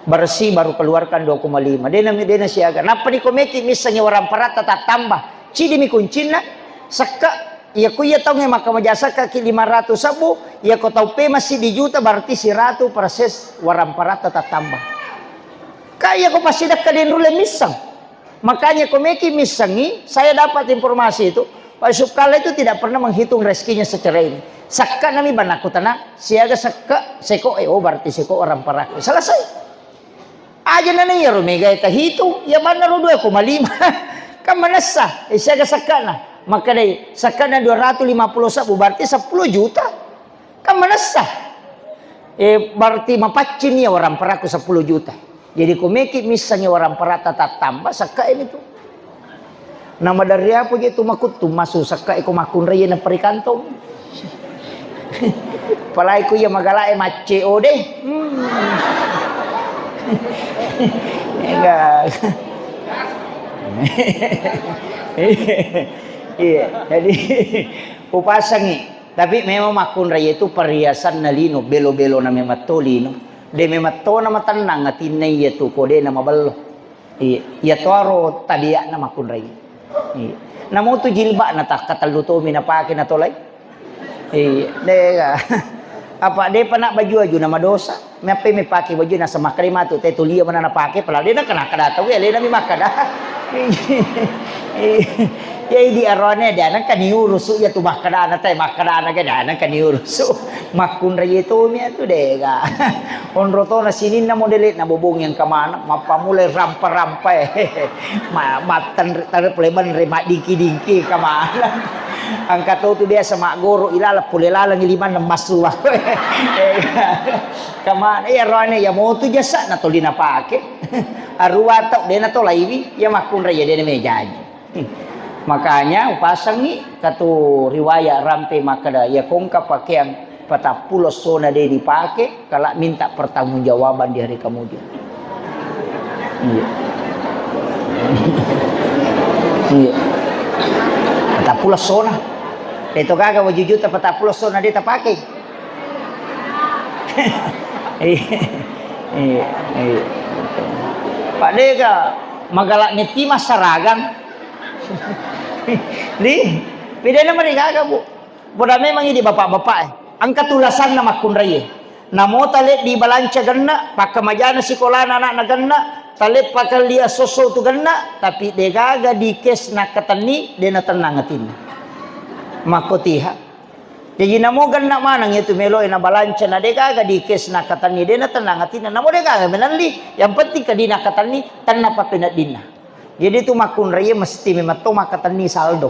Bersih baru keluarkan 2,5. Dia siaga. Napa di komeki misalnya orang parat tetap tambah. Cidi mi kuncina sakka ya ku ya tahu maka majasa kaki 500 sabu ya kau tahu pe masih di juta berarti 100% orang parat tetap tambah. Kaya kau pasti dak kadin rule misang. Makanya komeki misangi saya dapat informasi itu Pak Yusuf Kala itu tidak pernah menghitung rezekinya secara ini. Sakka nami banaku tanah siaga sakka seko berarti seko orang parat. Selesai. Aja na ya rumega ita hitung ya mana ro 2,5 kan manasa siaga sakka na maka dai sakka na 250 sabu berarti 10 juta kan manasa berarti mapacin ya orang peraku 10 juta jadi komeki misalnya orang perat tetap tambah sakka ini tuh nama dari apa gitu makut tuh masuk sakka iko makun raya na perikantong palai ku ya magala mace deh enggak. Iya, jadi upasangi. Tapi memang makun raya itu perhiasan nalino, belo-belo na mematolino. De memato na matanang at inay ito ko de na mabalo. Iya, iya tuaro tabiya na makun raya. Iya. Namo to jilba na takataluto minapake na tolay. Iya, dega. Apa de pa na baju aju na madosa. May pake baju na sa makrima to te tuliya man na pake pala de na kana kadataw ya le na mi makada. Ya di arone de anan kaniurusu ya tu makada na tay makada na gada anan kaniurusu. Makun raya itu mi atu de ga. Onroto na sinin na modele na bubong yang kamana mapamulay rampa-rampa matan pleman rema dingki-dingki kamana. Ang kato tu dia sama goro ilala pulelalang iliman ng masuwa. Kama arone ya mo tu jasa na to dinapake. Aruwata de na to laiwi ya makun raya de mejaji. Makanya upasangi katu riwayat rampe makada ya kongka pakean patapulos sona de dipake kalau minta pertanggungjawaban di hari kemudian. Iya. Iya. Patapulos sona. Ito kaga wajujuta patapulos sona de tapake. Pak Dega magalak niti masaragan. Di pide naman ikaga bu. Boda memang ini bapak-bapak ang katulasan na makun raya. Namo talit di balanca ganna pakamajana sikolana anak na ganna talit pakal dia soso tu ganna tapi degaga di kes na katani de na tanangatin. Makotiha. Jadi namo ganna manang itu melo na balanca na degaga di kes na katani de na tanangatin. Namo degaga menanli yang penting kadina katani tanna pa pinadina. Jadi itu makun raya mesti memato makatani saldo.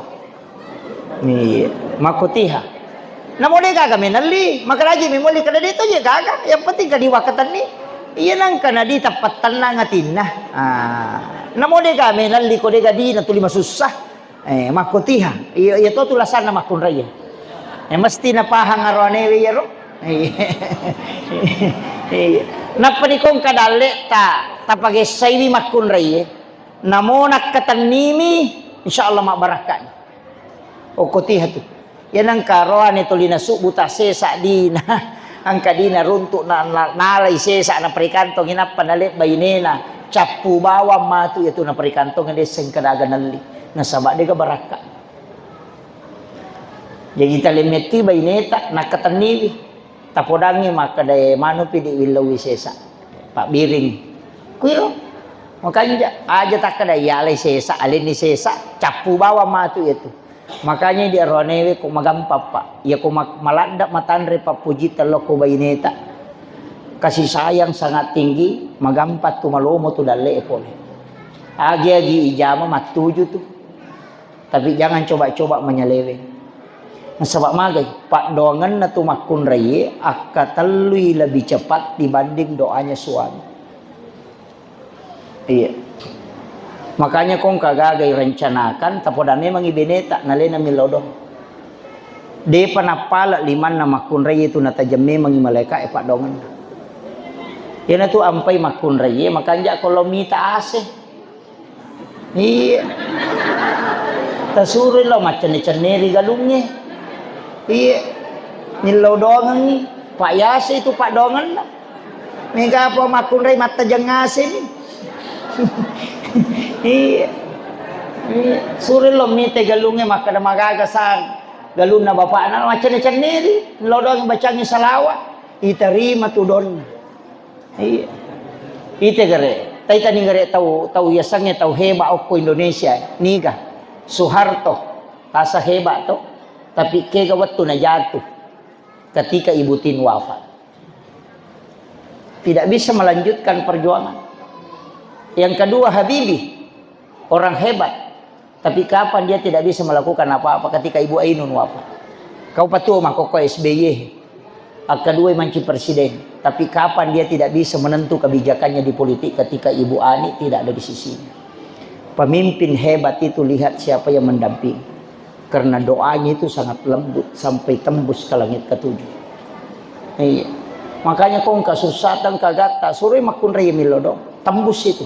Nih makotiha. Namo de gaga menali makaraji memoli kada dito je gaga yang penting kadi wakatani iya nang kana di tapat tanang atin nah. Namo de gaga menali ko de gadi na tuli masusah. Makotiha. Iya to tulasan na makun raya. Mesti na pahang arone we yero. Napani kong kadale ta tapage saywi makun raya. Namo nakkatanimi insyaallah mak barakat. O kotiha tu. Yan ang karoan ito linasuk buta sesa dina. Ang kadina runtuk na nalay sesa na perikantong hinapanalit bainena. Capu bawang matu itu na perikantong hindi sing kadaga nali. Nasaba di ka baraka. Jadi talimeti baineta nakataniwi. Tapodangi makadaya manu pidi wilawi sesa. Pak Biring. Kuyo. Makanya aja tak kadaya alay sesa alin ni sesa capu bawang matu itu. Makanya dia ronewe ko magampap pak. Ya ko maladak matandre pak puji telo ko baineta. Kasih sayang sangat tinggi. Magampat tu malomo tu dalle pole. Agi ijama matuju tu. Tapi jangan coba-coba menyeleweng. Sebab magay pak dongan na tumakun raye akatalui lebih cepat dibanding doanya suami. Iya. Makanya kong kagagay rencanakan tapodan memang ibineta nalena milodong. De panapala liman na makunray itu natajam memang imaleka pak dongan. Yan tu ampay makunray makanya kalau mita ase. Iya. Tasurin lo macam-macam galungnya. Iya. Nilodongan ni pak yase itu pak dongan lah. Mega apa makunray mata jengase ni. Iya. Suri lo mite galungnya maka na magagasan galung na bapak na macam-macam niri lodong bacanya salawat iterima tudon. Iya. Ite gare taita ni gare tahu yasangnya tahu heba ko Indonesia niga Soeharto tasa heba to tapi kegawat tu na jatuh ketika Ibu Tin wafat. Tidak bisa melanjutkan perjuangan. Yang kedua Habibie, orang hebat. Tapi kapan dia tidak bisa melakukan apa-apa ketika Ibu Ainun wafat. Kau patuh makoko SBY. Kedua manci presiden. Tapi kapan dia tidak bisa menentu kebijakannya di politik ketika Ibu Ani tidak ada di sisinya. Pemimpin hebat itu lihat siapa yang mendamping. Karena doanya itu sangat lembut sampai tembus ke langit ketujuh. Iya. Makanya kau kasusatan kagata sore makun raya milodong tembus itu.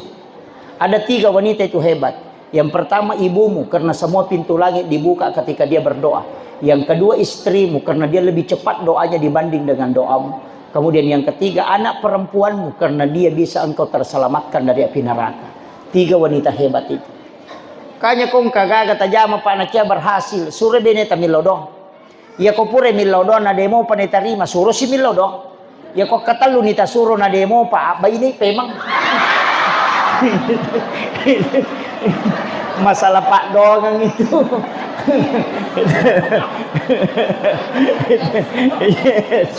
Ada 3 wanita itu hebat. Yang pertama ibumu karena semua pintu langit dibuka ketika dia berdoa. Yang kedua istrimu karena dia lebih cepat doanya dibanding dengan doamu. Kemudian yang ketiga anak perempuanmu karena dia bisa engkau terselamatkan dari api neraka. 3 wanita hebat itu. Kanya kong kagaga tajama pa anaknya berhasil. Sure beneta milodong. Ya ko pure milodong na demo pa netarima. Suro si milodong. Ya ko katalu nita suro na demo pa. Ba ini pemang. Masalah Pak Dongang itu. Yes.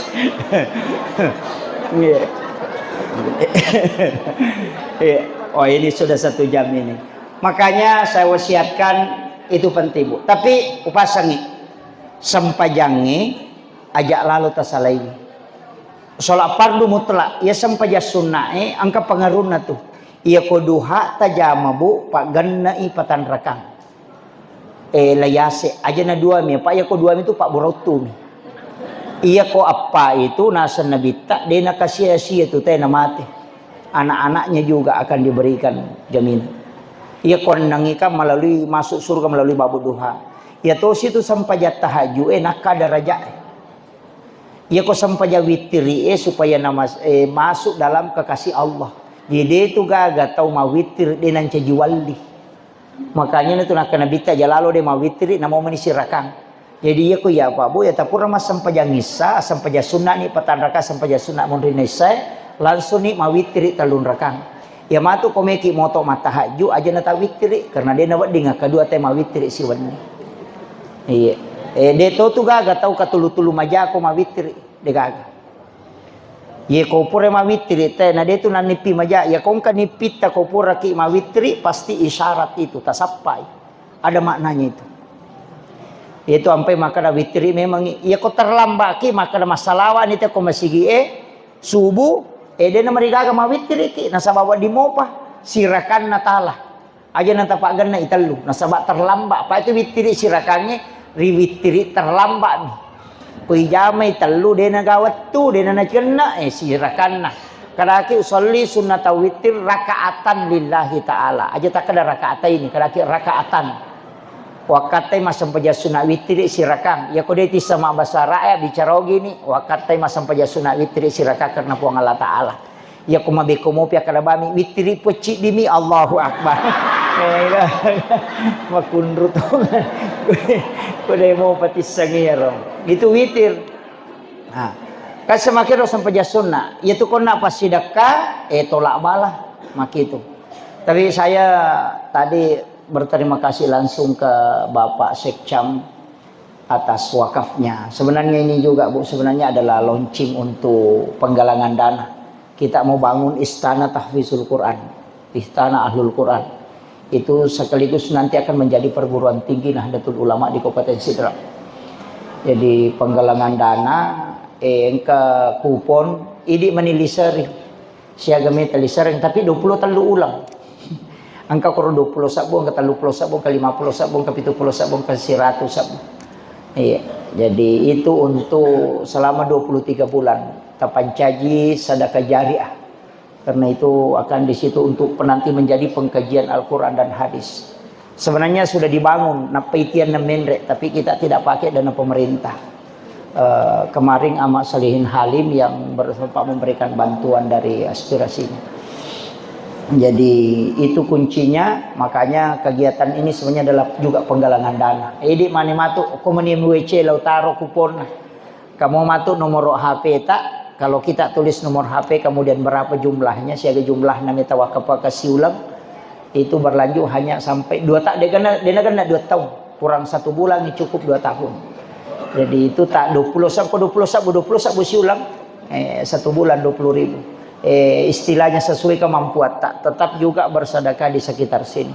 Oh ini sudah 1 jam ini. Makanya saya wasiatkan itu penting bu. Tapi upasangi sempajangi ajak lalu tasalai. Sholat fardu mutlak ya sempaja sunnah angka pengaruhna tuh. Ia ko duha tajama bu pak ganna patan rakang. Layase aja na 2 mi pak ia ko 2 mi itu pak burotu mi. Ia ko apa itu nasa nabita dia nak sia-sia tu teh mati. Anak-anaknya juga akan diberikan jaminan. Ia ko nangika melalui masuk surga melalui babu duha. Ia tos itu sampai tahajud nak darajat. Ia ko sampai witri supaya nama masuk dalam kekasih Allah. Jadi itu gaga tau mawitir dengan cejiwali. Makanya itu nak kena bita jalalo de mawitri na mau menisi rakang. Jadi ya ko ya apa bu ya tapura mas sampaja ngisa sampaja sunnah ni patan raka sampaja sunnah mondrinesa langsung ni mawitri talun rakang. Ya matu komeki moto matahaju aja na tawitri karena dia nawat dengan kedua tema witri si wani. Iya. De to tu gaga tau katulu-tulu maja ko mawitri de gaga. Ye kopure mawitri teh na detu na nipi maja ya kong ka nipit ta kopura ki mawitri pasti isyarat itu tasappai ada maknanya itu. Itu sampai maka da witri memang ya ko terlambaki maka da masalawa ni teh ko masigi subuh de na marigaga mawitri ki nasabawa di mopa sirakan na tala aja na tapak ganna italu nasaba terlambak pa itu witri sirakannya riwitri terlambak nih. Kui jamai telu dena gawat tu dena na kena sirakan nah kadaki usolli sunnat witir rakaatan lillahi ta'ala aja tak ada rakaat ini kadaki rakaatan Wakatai masam paja sunat witri sirakang. Ya kode ti sama bahasa rakyat bicara gini. Wakatai masam paja sunat witri sirakang karena puang Allah Ta'ala. Ya kumabe kumopi akala bami witri pecik dimi Allahu Akbar. Makundru tuh. Kode mau pati sangirong. Itu witir. Nah, kan semakin rosam paja sunnah. Ya tu kona pas sedekah tolak balah mak itu. Tapi saya tadi berterima kasih langsung ke Bapak Sekcam atas wakafnya. Sebenarnya ini juga Bu, sebenarnya adalah launching untuk penggalangan dana. Kita mau bangun istana tahfizul Quran, istana ahlul Quran. Itu sekaligus nanti akan menjadi perguruan tinggi Nahdlatul Ulama di Kabupaten Sidrap. Jadi penggalangan dana, engka kupon, ini menilisari. Siagame telisari, tapi 20 telu ulang. Angka kurang 20 sabung, ke 30 sabung, ke 50 sabung, ke 70 sabung, ke 100 sabung. Iya. Jadi itu untuk selama 23 bulan. Tapancaji sedekah jariah. Karena itu akan di situ untuk penanti menjadi pengkajian Al-Quran dan hadis. Sebenarnya sudah dibangun, napaitian menrek, tapi kita tidak pakai dana pemerintah. Kemarin Ahmad Salihin Halim yang sempat memberikan bantuan dari aspirasinya. Jadi itu kuncinya, makanya kegiatan ini sebenarnya adalah juga penggalangan dana. Edi mani matu komunim WC lau taruh kupon. Kamu matu nomor HP tak? Kalau kita tulis nomor HP kemudian berapa jumlahnya, siaga jumlah nami tawakapa kasih ulang. Itu berlanjut hanya sampai 2 tahun. Dia kena 2 tahun, kurang 1 bulan ini cukup 2 tahun. Jadi itu tak 20 sabu siulang 1 bulan 20.000. Istilahnya sesuai kemampuan, tak tetap juga bersedekah di sekitar sini.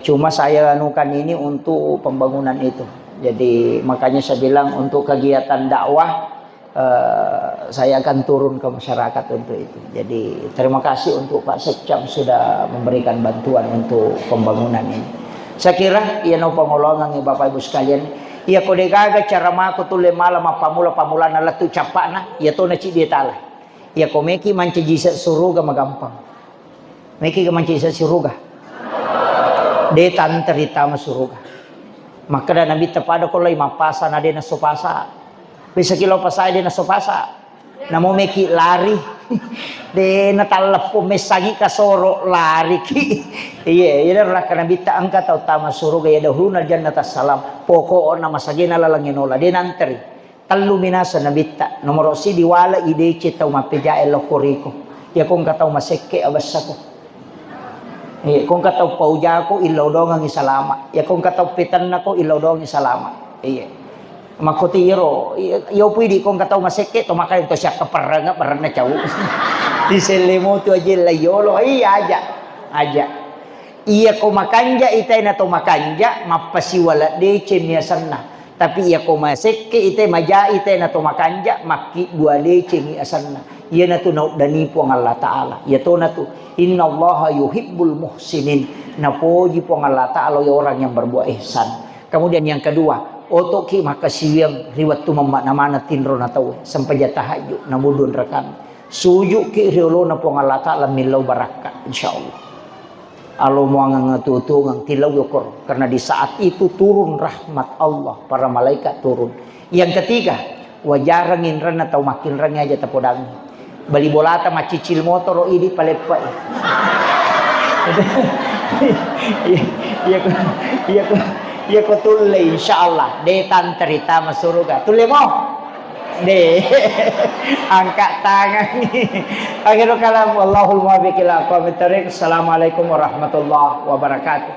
Cuma saya anukan ini untuk pembangunan itu. Jadi makanya saya bilang untuk kegiatan dakwah saya akan turun ke masyarakat untuk itu. Jadi terima kasih untuk Pak Sekcam sudah memberikan bantuan untuk pembangunan ini. Saya kira ia no pengolongan ya Bapak Ibu sekalian. Ia kode gaga cara maku tule malam pamula na tu capakna ia to na ci dia talah. Ya kau meki manciji suruga magampang. Meki ke manciji suruga. De tanterita masuruga. Maka dan nabi tepada ko lay mapasa na de na sopasa. Bisa kilo pasay de na sopasa. Namo meki lari. De natalap po mesagi kasoro lari ki. Iya, ida raka nabi ta angka tau tama suruga ya dahuna jannata salam. Poko na masagina lalanginola de nanteri. Talu minasa nabita nomor si diwala ide citau mapeja elokoriko ya kung katau masekke abasako kung katau pauja ko ilaw dong ang isalama ya kung katau pitan nako ilaw dong ang isalama makotiro yo pwede kung katau masekke tumakay to siya kaparanga parana caw di selemo to aja layolo aja iya ko makanja itay na to makanja mapasiwala de chemiasanna. Tapi ia koma sekke ite maja ite na tumakanja maki buale cengi asanna. Ia na tu dani po ang Allah Ta'ala. Ia to na tu inna Allah yuhibbul muhsinin. Napoji po ang Allah Ta'ala yung orang yang berbuat ihsan. Kemudian yang kedua, oto ki makasiyang riwat tu mamana tinro na tahu sampai tahajud namudun rekan. Suju ki riolo na po ang Allah Ta'ala milaw baraka insyaallah. Allah mau ngatutu ngang tilaw yokor karena di saat itu turun rahmat Allah, para malaikat turun. Yang ketiga, wajarang inran atau makin rang aja tapodang. Bali bolata macicil motor o ini palepai. Iya ko tulle insyaallah de tanterita masuruga. Tulle mo. De angkat tangan akhirul kalam wallahul muwaffiq ila aqwamit thoriq. Assalamualaikum warahmatullahi wabarakatuh.